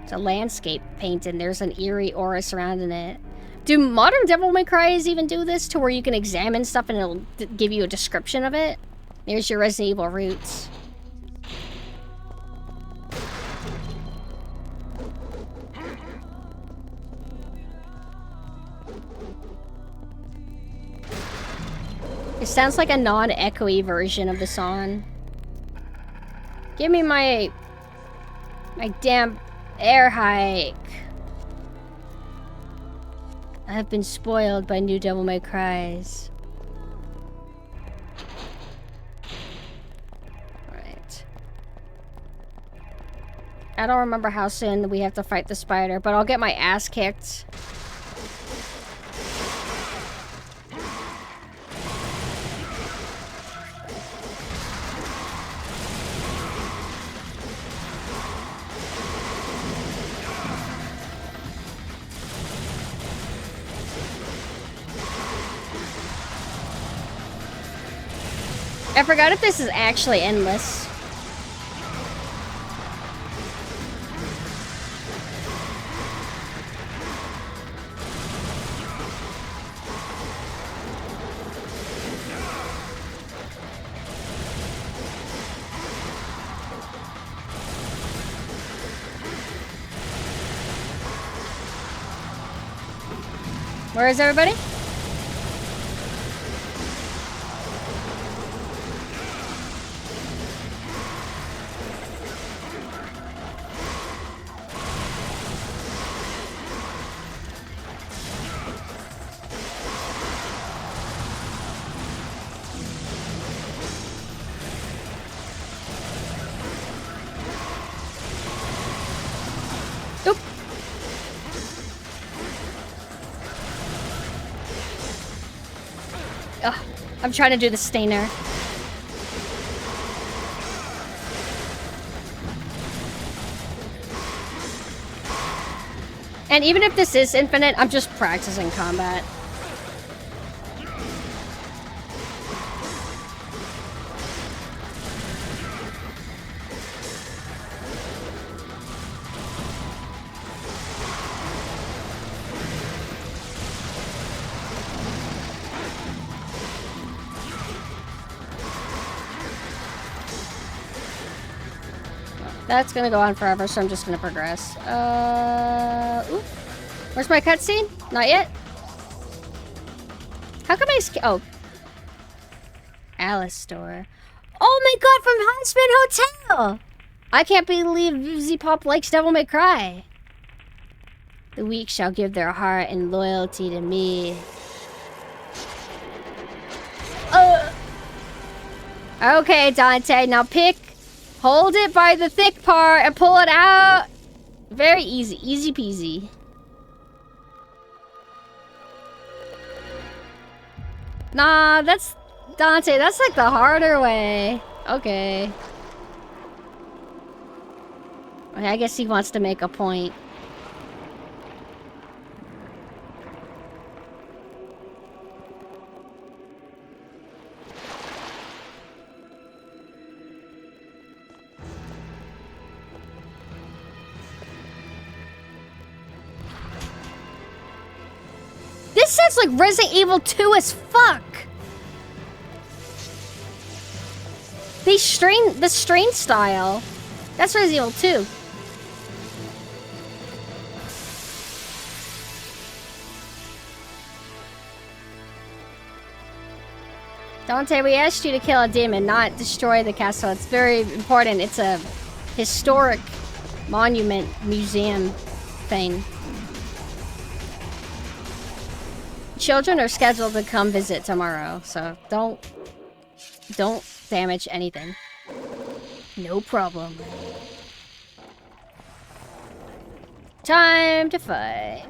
It's a landscape painting. There's an eerie aura surrounding it. Do modern Devil May Cry's even do this to where you can examine stuff and it'll give you a description of it? There's your Resident Evil roots. It sounds like a non-echoey version of the song. Give me my damn air hike. I've been spoiled by new Devil May Cries. Alright. I don't remember how soon we have to fight the spider, but I'll get my ass kicked. I forgot if this is actually endless. Where is everybody? Ugh, I'm trying to do the stainer. And even if this is infinite, I'm just practicing combat. That's gonna go on forever, so I'm just gonna progress. Ooh. Where's my cutscene? Not yet? How come I oh. Alice store. Oh my god, from Huntsman Hotel! I can't believe Z-Pop likes Devil May Cry. The weak shall give their heart and loyalty to me. Okay, Dante, now pick. Hold it by the thick part and pull it out. Very easy. Easy peasy. Nah, that's... Dante, that's like the harder way. Okay. Okay, I guess he wants to make a point. This sounds like Resident Evil 2 as fuck. The strain style. That's Resident Evil 2. Dante, we asked you to kill a demon, not destroy the castle. It's very important. It's a historic monument museum thing. Children are scheduled to come visit tomorrow, so don't damage anything. No problem. Time to fight.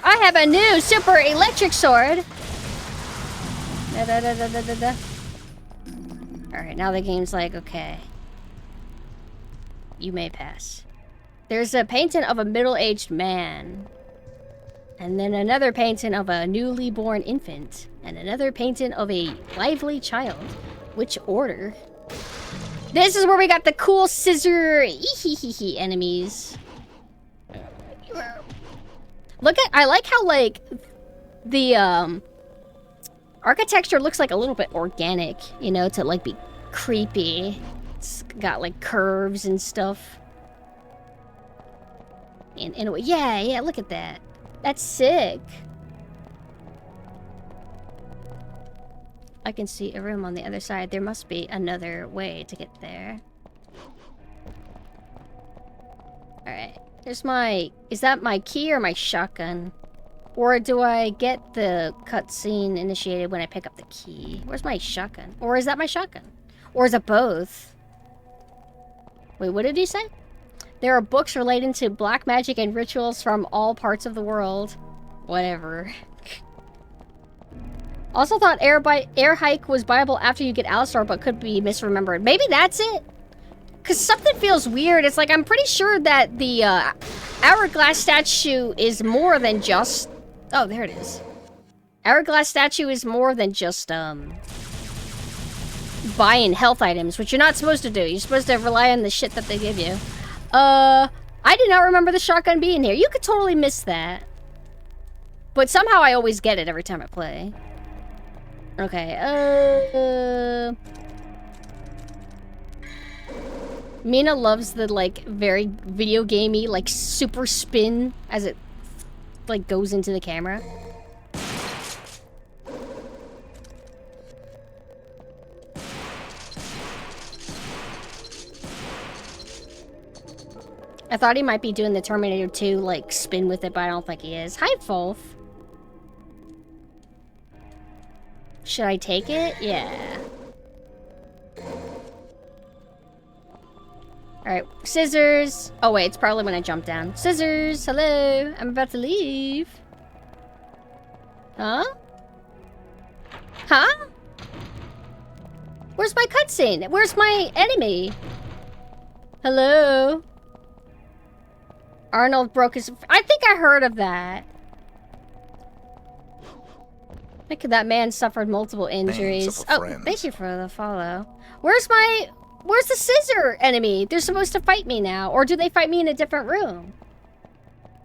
I have a new super electric sword. Alright, now the game's like, okay. You may pass. There's a painting of a middle-aged man. And then another painting of a newly born infant. And another painting of a lively child. Which order? This is where we got the cool scissor enemies. Look at, I like how, like, the, architecture looks like a little bit organic, you know, to, like, be creepy. It's got, like, curves and stuff. And in a way, yeah, look at that. That's sick. I can see a room on the other side. There must be another way to get there. Alright. There's my... Is that my key or my shotgun? Or do I get the cutscene initiated when I pick up the key? Where's my shotgun? Or is that my shotgun? Or is it both? Wait, what did he say? There are books relating to black magic and rituals from all parts of the world. Whatever. Also thought air hike was viable after you get Alistar, but could be misremembered. Maybe that's it? Because something feels weird. It's like, I'm pretty sure that the hourglass statue is more than just... Oh, there it is. Hourglass statue is more than just, buying health items, which you're not supposed to do. You're supposed to rely on the shit that they give you. I did not remember the shotgun being here. You could totally miss that. But somehow I always get it every time I play. Okay, Mina loves the, like, very video gamey, like, super spin as it, like, goes into the camera. I thought he might be doing the Terminator 2, like, spin with it, but I don't think he is. Hi, Fulf. Should I take it? Yeah. Alright, scissors. Oh wait, it's probably when I jump down. Scissors, hello. I'm about to leave. Huh? Huh? Where's my cutscene? Where's my enemy? Hello? Arnold broke his... I think I heard of that. I think that man suffered multiple injuries. Oh, thank you for the follow. Where's the scissor enemy? They're supposed to fight me now. Or do they fight me in a different room?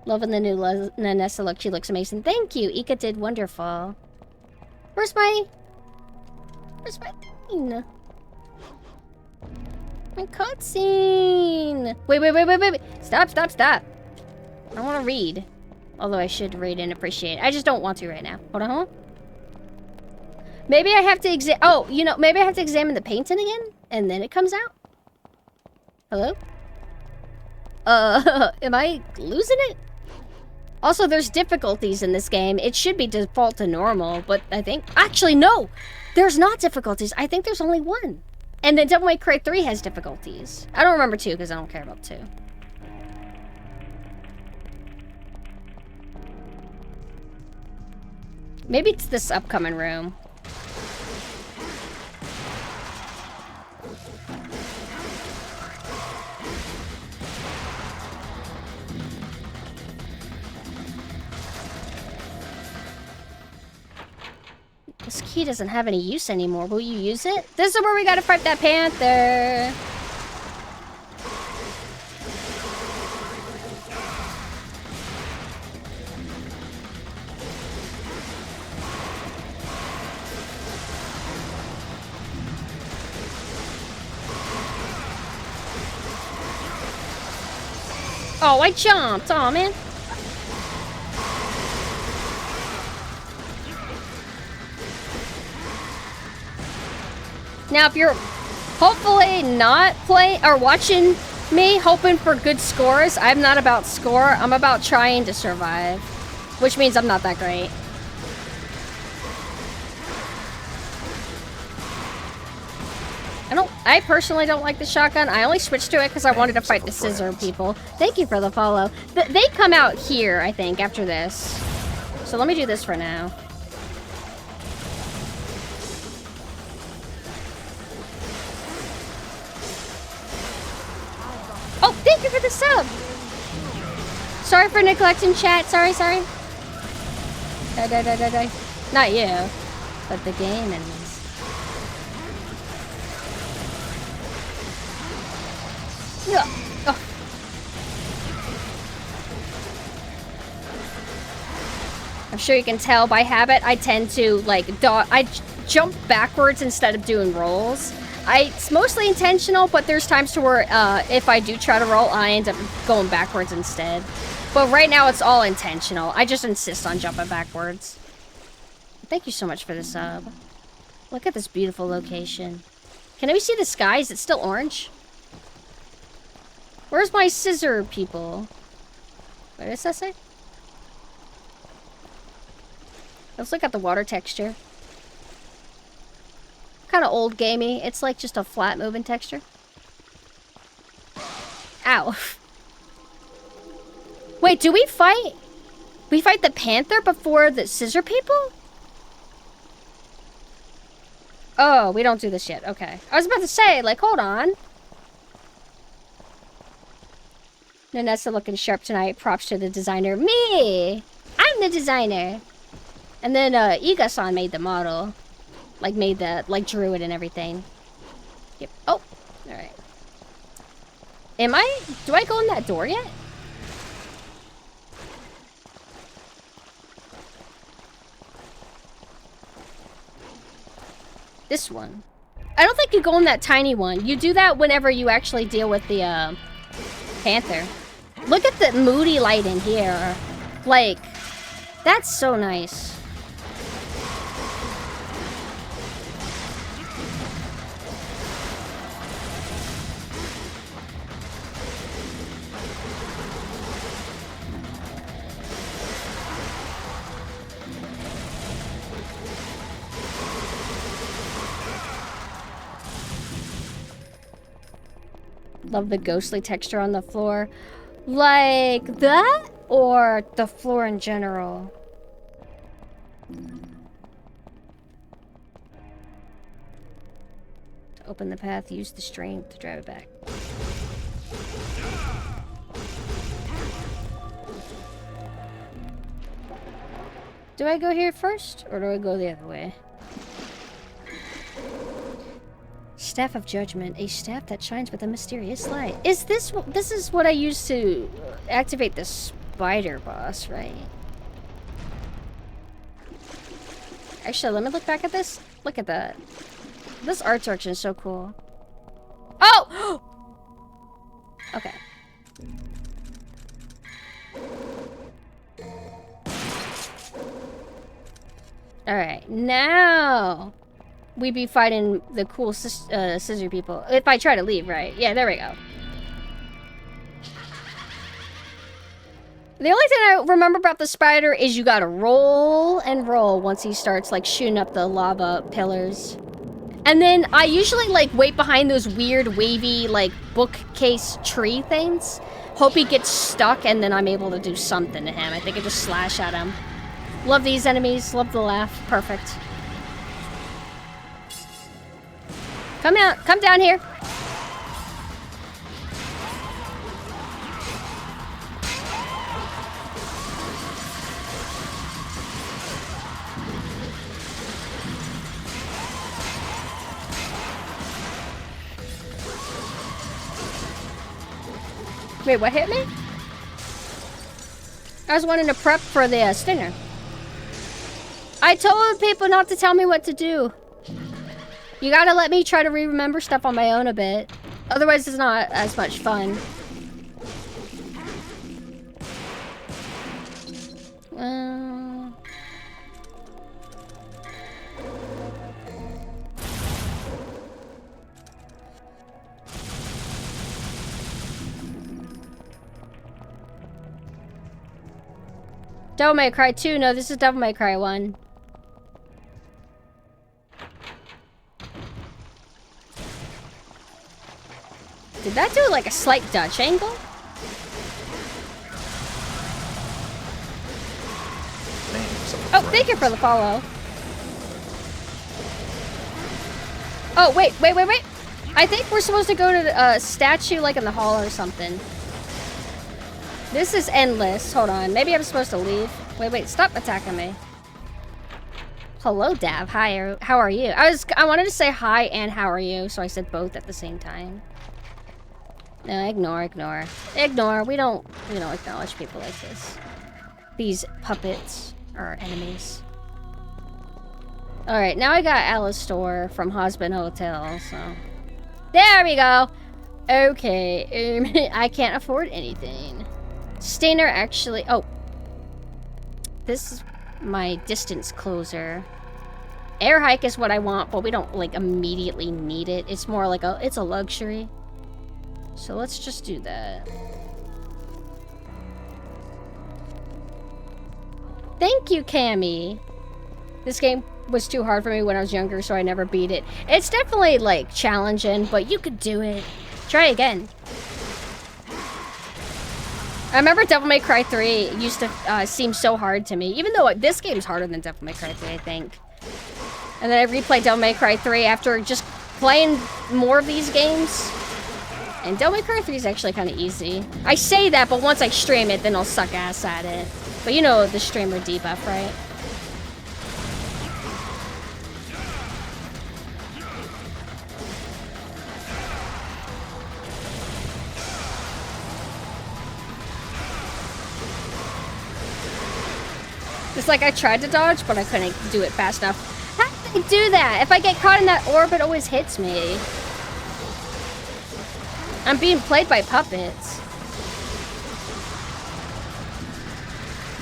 Loving the new Nunessa look. She looks amazing. Thank you. Ika did wonderful. Where's my thing? My cutscene. Wait. Stop. I don't want to read. Although I should read and appreciate it. I just don't want to right now. Hold on. Maybe I have to maybe I have to examine the painting again? And then it comes out? Hello? Am I losing it? Also, there's difficulties in this game. It should be default to normal, but I think... Actually, no! There's not difficulties. I think there's only one. And then Devil May Cry 3 has difficulties. I don't remember 2, because I don't care about 2. Maybe it's this upcoming room. This key doesn't have any use anymore. Will you use it? This is where we gotta fight that panther. Oh, I jumped. Oh, man. Now, if you're hopefully not playing or watching me hoping for good scores, I'm not about score. I'm about trying to survive, which means I'm not that great. I personally don't like the shotgun. I only switched to it because I wanted to fight the scissor people. Thank you for the follow. They come out here, I think, after this. So let me do this for now. Oh, thank you for the sub! Sorry for neglecting chat. Sorry. Die. Not you, but the game enemies. Oh. I'm sure you can tell by habit, I tend to, like, I jump backwards instead of doing rolls. It's mostly intentional, but there's times to where, if I do try to roll, I end up going backwards instead. But right now, it's all intentional. I just insist on jumping backwards. Thank you so much for the sub. Look at this beautiful location. Can we see the sky? Is it still orange? Where's my scissor people? What does that say? Let's look at the water texture. Kind of old gamey. It's like just a flat moving texture. Ow. Wait, do we fight? We fight the panther before the scissor people? Oh, we don't do this yet. Okay. I was about to say, like, hold on. Nunessa looking sharp tonight. Props to the designer. Me! I'm the designer. And then, Iga-san made the model. Like, drew it and everything. Yep. Oh! Alright. Do I go in that door yet? This one. I don't think you go in that tiny one. You do that whenever you actually deal with the, panther. Look at the moody light in here. Like, that's so nice. Love the ghostly texture on the floor. Like that? Or the floor in general? To open the path, use the strength to drive it back. Do I go here first? Or do I go the other way? Staff of Judgment, a staff that shines with a mysterious light. Is this is what I use to activate the spider boss, right? Actually, let me look back at this. Look at that. This art direction is so cool. Oh! Okay. Alright, now we be fighting the cool scissor people. If I try to leave, right? Yeah, there we go. The only thing I remember about the spider is you gotta roll and roll once he starts, like, shooting up the lava pillars. And then I usually, like, wait behind those weird, wavy, like, bookcase tree things. Hope he gets stuck, and then I'm able to do something to him. I think I just slash at him. Love these enemies. Love the laugh. Perfect. Come out. Come down here. Wait, what hit me? I was wanting to prep for the stinger. I told people not to tell me what to do. You gotta let me try to remember stuff on my own a bit. Otherwise, it's not as much fun. Devil May Cry 2? No, this is Devil May Cry 1. Did that do like a slight Dutch angle? Oh, thank you for the follow. Oh, wait. I think we're supposed to go to a statue like in the hall or something. This is endless. Hold on. Maybe I'm supposed to leave. Wait. Stop attacking me. Hello, Dav. Hi. How are you? I wanted to say hi and how are you, so I said both at the same time. No, ignore. Ignore. We don't acknowledge people like this. These puppets are enemies. Alright, now I got Alistor from Husband Hotel, so... There we go! Okay, I can't afford anything. Stainer actually... Oh. This is my distance closer. Air hike is what I want, but we don't, like, immediately need it. It's more like it's a luxury. So let's just do that. Thank you, Cammy. This game was too hard for me when I was younger, so I never beat it. It's definitely, like, challenging, but you could do it. Try again. I remember Devil May Cry 3 used to seem so hard to me, even though this game's harder than Devil May Cry 3, I think. And then I replayed Devil May Cry 3 after just playing more of these games. And Devil May Cry 3 is actually kind of easy. I say that, but once I stream it, then I'll suck ass at it. But you know the streamer debuff, right? It's like I tried to dodge, but I couldn't do it fast enough. How did I do that? If I get caught in that orb, it always hits me. I'm being played by puppets.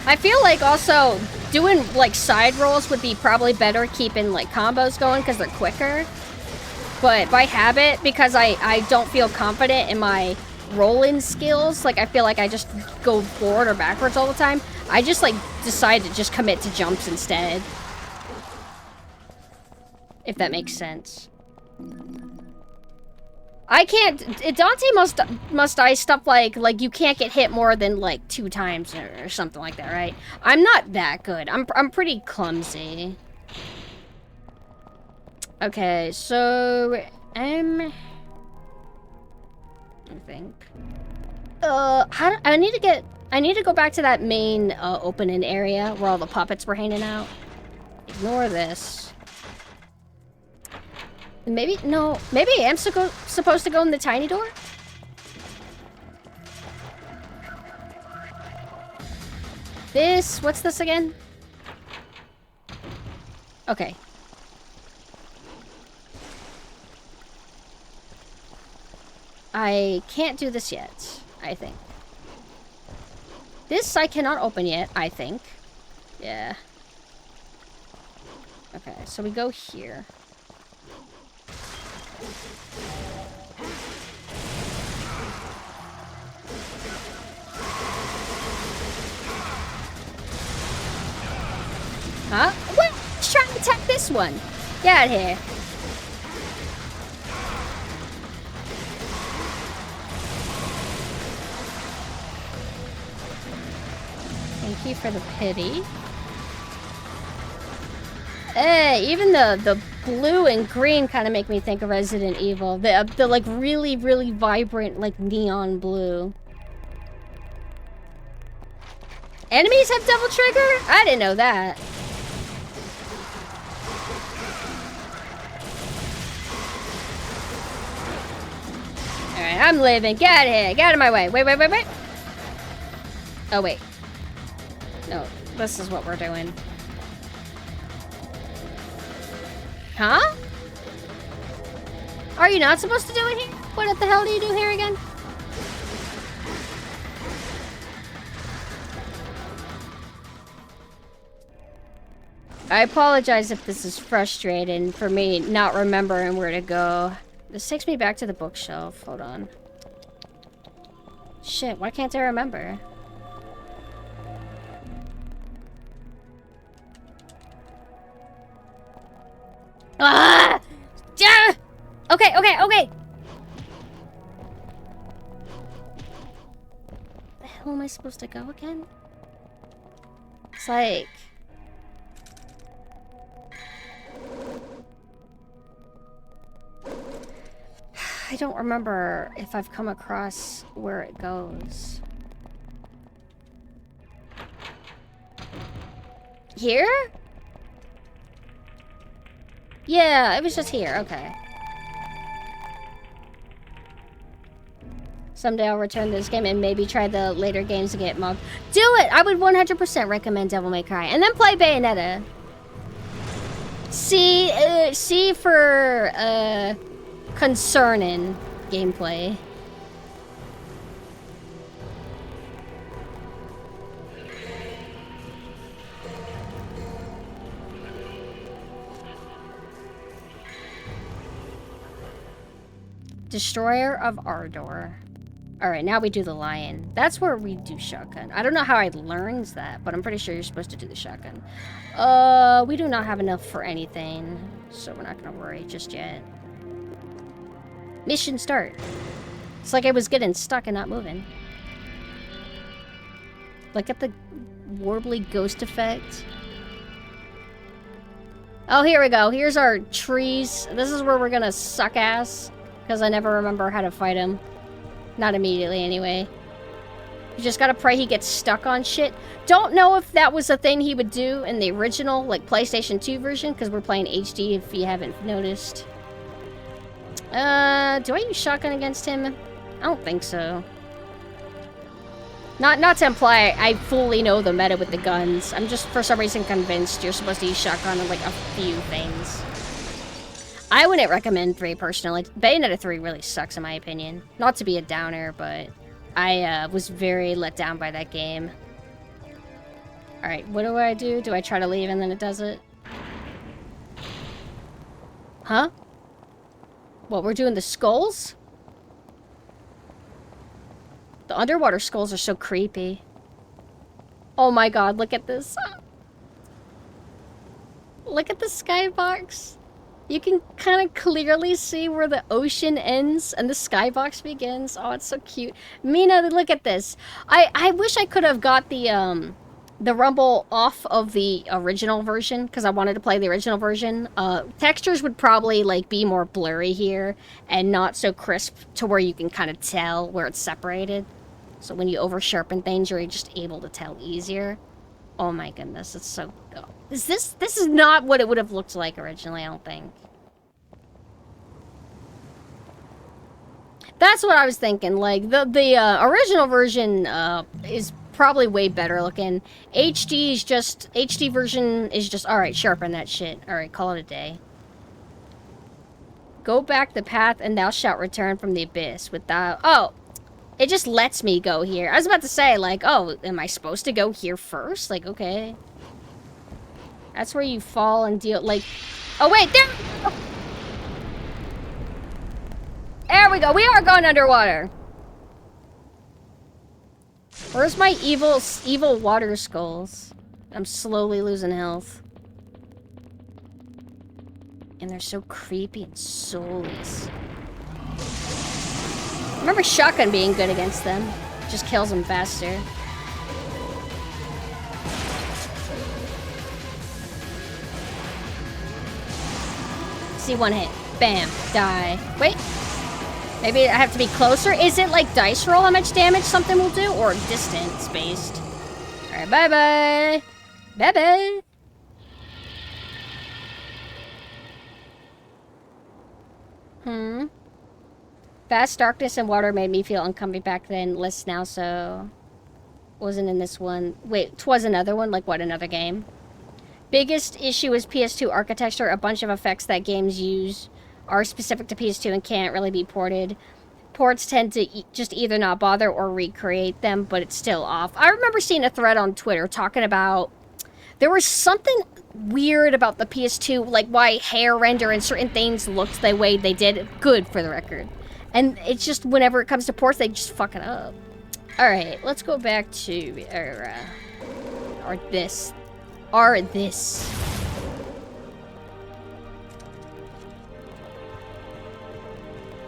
I feel like also doing like side rolls would be probably better keeping like combos going because they're quicker. But by habit, because I don't feel confident in my rolling skills, like I feel like I just go forward or backwards all the time, I just like decide to just commit to jumps instead. If that makes sense. I can't. Dante must die stuff like you can't get hit more than like 2 times or something like that, right? I'm not that good. I'm pretty clumsy. Okay, so I think. I need to go back to that main opening area where all the puppets were hanging out. Ignore this. Maybe I am supposed to go in the tiny door? What's this again? Okay. I can't do this yet, I think. This I cannot open yet, I think. Yeah. Okay, so we go here. Huh? What? He's trying to attack this one. Get out of here. Thank you for the pity. Hey, even the blue and green kind of make me think of Resident Evil. The like really, really vibrant like neon blue. Enemies have double trigger? I didn't know that. Alright, I'm leaving. Get out of here. Get out of my way. Wait. Oh, wait. No, this is what we're doing. Huh? Are you not supposed to do it here? What the hell do you do here again? I apologize if this is frustrating for me not remembering where to go. This takes me back to the bookshelf. Hold on. Shit, why can't I remember? Ah! Yeah! Okay. Where the hell am I supposed to go again? It's like... I don't remember if I've come across where it goes. Here? Yeah, it was just here. Okay. Someday I'll return to this game and maybe try the later games to get mugged. Do it! I would 100% recommend Devil May Cry. And then play Bayonetta. C for, concerning gameplay. Destroyer of Ardor. Alright, now we do the lion. That's where we do shotgun. I don't know how I learned that, but I'm pretty sure you're supposed to do the shotgun. We do not have enough for anything, so we're not gonna worry just yet. Mission start. It's like I was getting stuck and not moving. Look at the warbly ghost effect. Oh, here we go. Here's our trees. This is where we're gonna suck ass. Because I never remember how to fight him. Not immediately, anyway. You just gotta pray he gets stuck on shit. Don't know if that was a thing he would do in the original, like, PlayStation 2 version, because we're playing HD, if you haven't noticed. Do I use shotgun against him? I don't think so. Not to imply I fully know the meta with the guns. I'm just, for some reason, convinced you're supposed to use shotgun on, like, a few things. I wouldn't recommend 3, personally. Bayonetta 3 really sucks, in my opinion. Not to be a downer, but I was very let down by that game. Alright, what do I do? Do I try to leave and then it does it? Huh? What, we're doing the skulls? The underwater skulls are so creepy. Oh my god, look at this. Look at the skybox. You can kind of clearly see where the ocean ends and the skybox begins. Oh, it's so cute. Mina, look at this. I wish I could have got the rumble off of the original version because I wanted to play the original version. Textures would probably like be more blurry here and not so crisp to where you can kind of tell where it's separated. So when you over sharpen things, you're just able to tell easier. Oh my goodness, it's so... This is not what it would have looked like originally, I don't think. That's what I was thinking. Like, the original version is probably way better looking. HD version is just, alright, sharpen that shit. Alright, call it a day. Go back the path and thou shalt return from the abyss without... Oh! It just lets me go here. I was about to say, like, oh, am I supposed to go here first? Like, okay. That's where you fall and deal, like... Oh, wait, there we go! There we go, we are going underwater! Where's my evil water skulls? I'm slowly losing health. And they're so creepy and soulless. I remember shotgun being good against them. Just kills them faster. See, one hit. Bam. Die. Wait. Maybe I have to be closer? Is it like dice roll how much damage something will do? Or distance based? Alright, bye-bye. Bye-bye. Vast darkness and water made me feel uncomfy back then. Less now, so... Wasn't in this one. Wait, 'twas another one? Like what, another game? Biggest issue is PS2 architecture. A bunch of effects that games use are specific to PS2 and can't really be ported. Ports tend to just either not bother or recreate them, but it's still off. I remember seeing a thread on Twitter talking about... There was something weird about the PS2, like why hair render and certain things looked the way they did. Good, for the record. And it's just whenever it comes to ports, they just fuck it up. Alright, let's go back to this.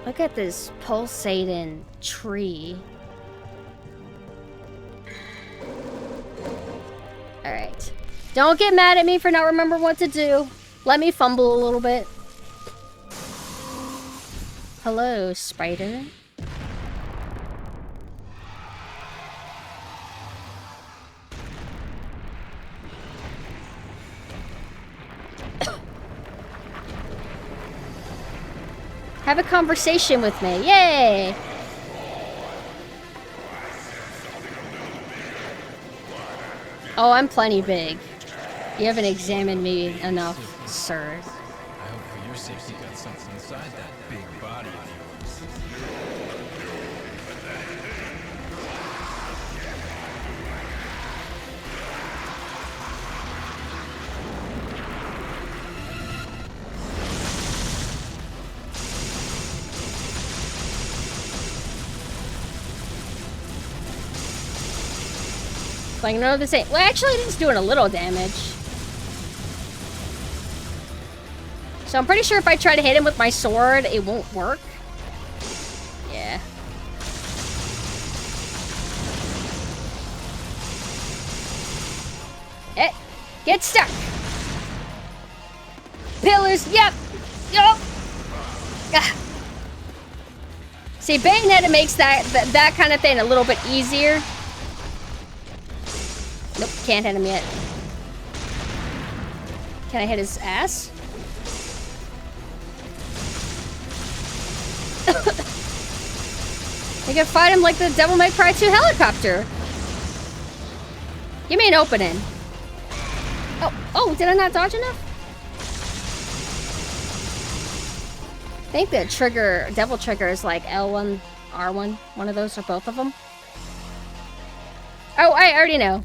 Look at this pulsating tree. Alright. Don't get mad at me for not remembering what to do. Let me fumble a little bit. Hello, spider. Have a conversation with me. Yay! Oh, I'm plenty big. You haven't examined me enough, sir. I hope for your sake you got something inside that big body of yours. Like, no, this ain't. Well, actually, it's doing a little damage. So I'm pretty sure if I try to hit him with my sword, it won't work. Yeah. Get stuck. Pillars. Yep. Yup. Ah. See, Bayonetta makes that kind of thing a little bit easier. Nope, can't hit him yet. Can I hit his ass? You can fight him like the Devil May Cry 2 helicopter. Give me an opening. Oh, did I not dodge enough? I think the trigger, devil trigger is like L1, R1, one of those or both of them. Oh, I already know.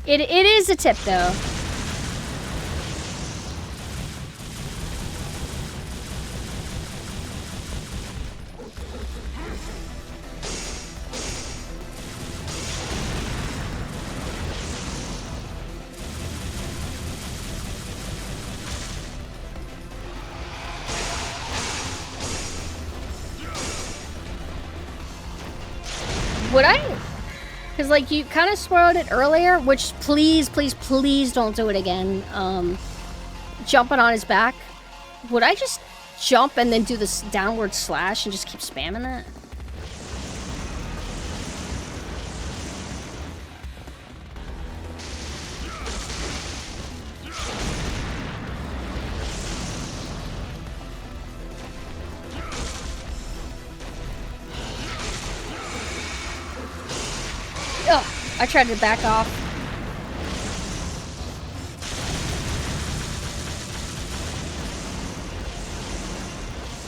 It is a tip, though. Would I? Because, like, you kind of spoiled it earlier, which please, please, please don't do it again. Jumping on his back. Would I just jump and then do this downward slash and just keep spamming that? Ugh, I tried to back off.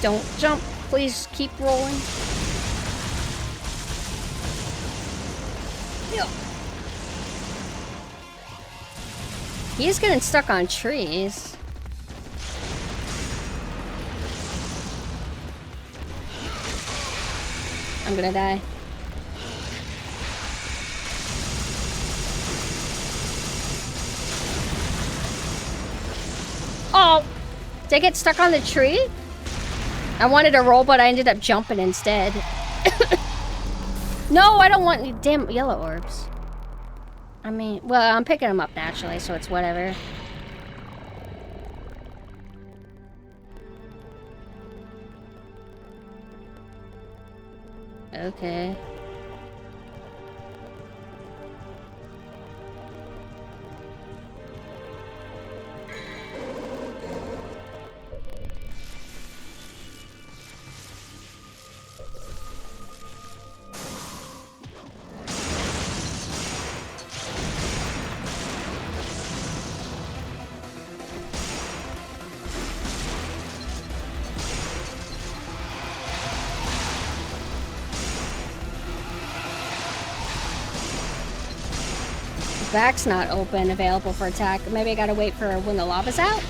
Don't jump. Please keep rolling. Ugh. He's getting stuck on trees. I'm gonna die. Oh! Did I get stuck on the tree? I wanted to roll, but I ended up jumping instead. No, I don't want any damn yellow orbs. I mean, well, I'm picking them up naturally, so it's whatever. Okay. Back's not open, available for attack. Maybe I gotta wait for when the lava's out?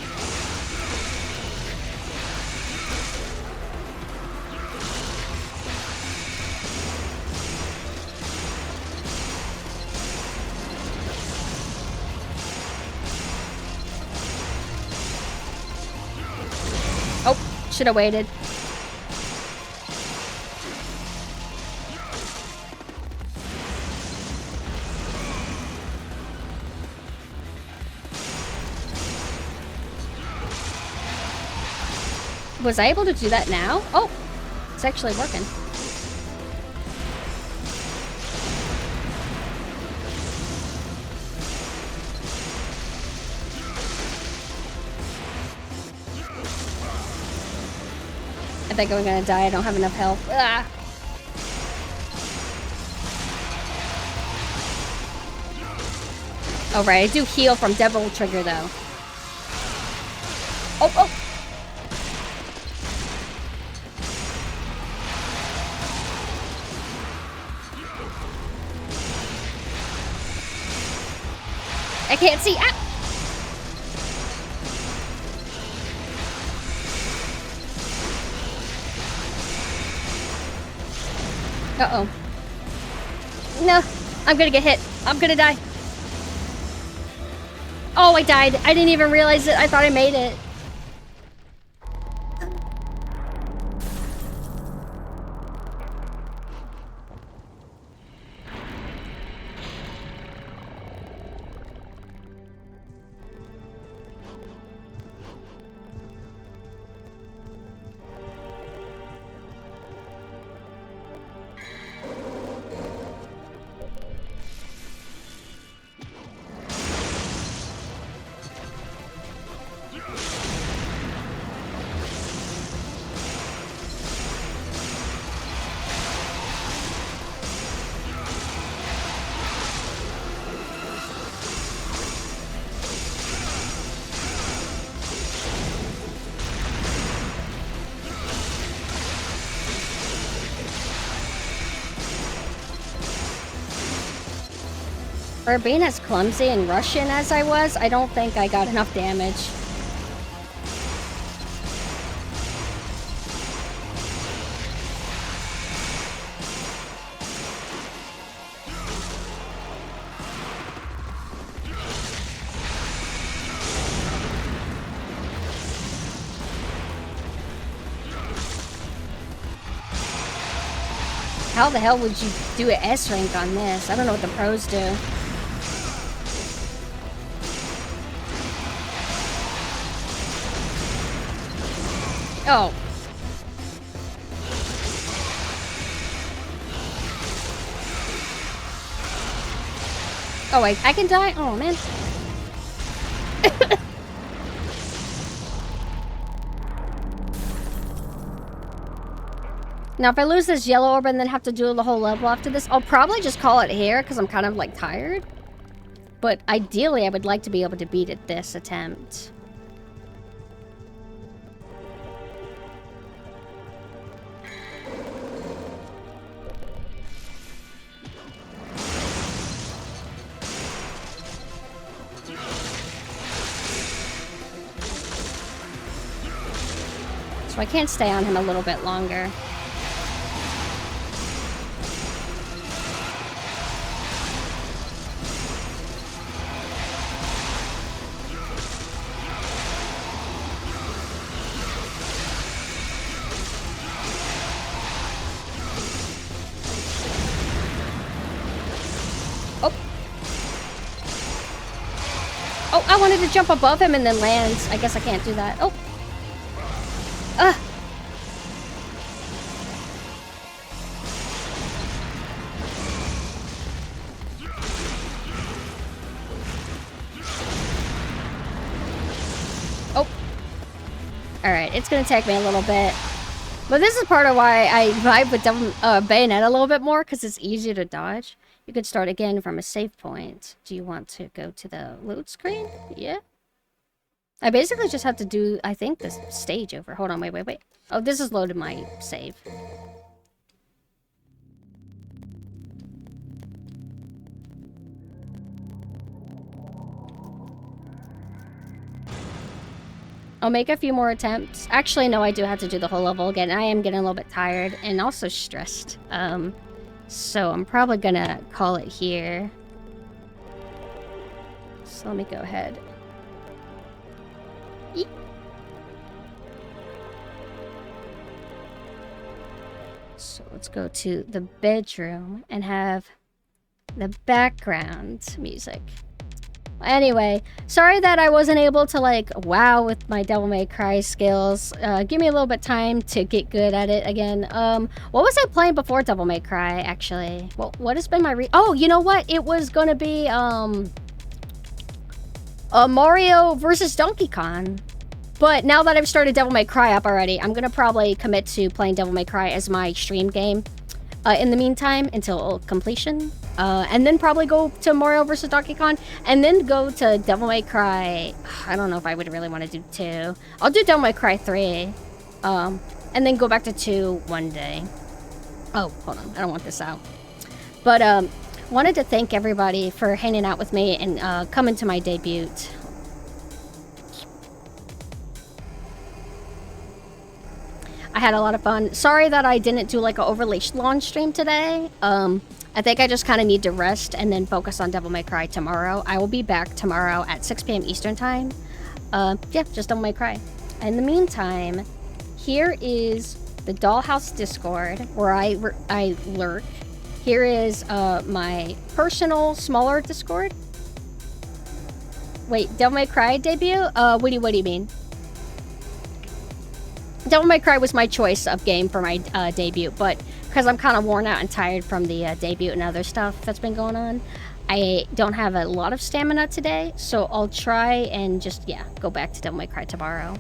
Oh, should have waited. Was I able to do that now? Oh, it's actually working. I think I'm gonna die. I don't have enough health. Ah. Oh, right. I do heal from Devil Trigger, though. Oh, oh! I can't see. Ah! Uh-oh. No, I'm gonna get hit. I'm gonna die. Oh, I died. I didn't even realize it. I thought I made it. For being as clumsy and Russian as I was, I don't think I got enough damage. How the hell would you do an S rank on this? I don't know what the pros do. Oh. Oh, wait, I can die? Oh, man. Now, if I lose this yellow orb and then have to do the whole level after this, I'll probably just call it here because I'm kind of, like, tired. But ideally, I would like to be able to beat it this attempt. So I can't stay on him a little bit longer. Oh, I wanted to jump above him and then land. I guess I can't do that. Oh. Oh. Alright, it's gonna take me a little bit. But this is part of why I vibe with Bayonet a little bit more, because it's easier to dodge. You could start again from a save point. Do you want to go to the load screen? Yeah. I basically just have to do, I think, this stage over. Hold on, wait. Oh, this has loaded my save. I'll make a few more attempts. Actually, no, I do have to do the whole level again. I am getting a little bit tired and also stressed. So I'm probably gonna call it here. So let me go ahead. Eek. So let's go to the bedroom and have the background music. Anyway, sorry that I wasn't able to like wow with my Devil May Cry skills. Give me a little bit time to get good at it again. What was I playing before Devil May Cry actually? Well, what has been my oh, you know what? It was gonna be Mario versus Donkey Kong. But now that I've started Devil May Cry up already, I'm gonna probably commit to playing Devil May Cry as my stream game in the meantime until completion. And then probably go to Mario vs. Donkey Kong, and then go to Devil May Cry. I don't know if I would really want to do 2. I'll do Devil May Cry 3, and then go back to 2 one day. Oh, hold on, I don't want this out. But wanted to thank everybody for hanging out with me and coming to my debut. I had a lot of fun. Sorry that I didn't do like an overly long stream today. I think I just kind of need to rest and then focus on Devil May Cry tomorrow. I will be back tomorrow at 6 p.m. Eastern time. Yeah, just Devil May Cry. In the meantime, here is the Dollhouse Discord where I lurk. Here is my personal smaller Discord. Wait, Devil May Cry debut? What do you mean? Devil May Cry was my choice of game for my debut, but because I'm kind of worn out and tired from the debut and other stuff that's been going on, I don't have a lot of stamina today, so I'll try and just, yeah, go back to Devil May Cry tomorrow.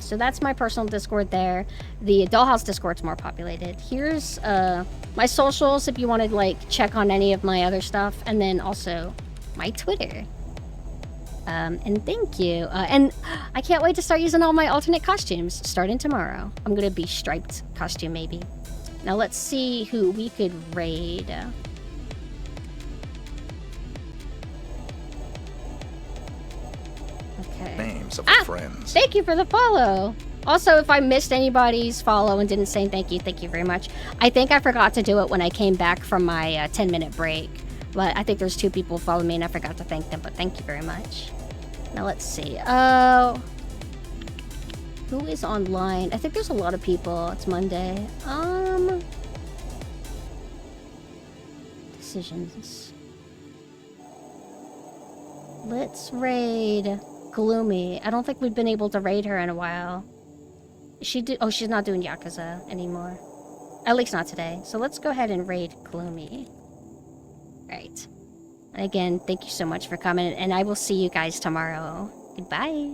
So that's my personal Discord there. The Dollhouse Discord's more populated. Here's my socials if you want to like check on any of my other stuff, and then also my Twitter. And thank you. And I can't wait to start using all my alternate costumes starting tomorrow. I'm gonna be striped costume maybe. Now let's see who we could raid. Okay. Names of friends. Thank you for the follow. Also, if I missed anybody's follow and didn't say thank you very much. I think I forgot to do it when I came back from my 10-minute break. But I think there's 2 people who followed me and I forgot to thank them, but thank you very much. Now let's see. Who is online? I think there's a lot of people. It's Monday. Decisions. Let's raid Gloomy. I don't think we've been able to raid her in a while. Oh, she's not doing Yakuza anymore. At least not today. So let's go ahead and raid Gloomy. Right. And again, thank you so much for coming, and I will see you guys tomorrow. Goodbye.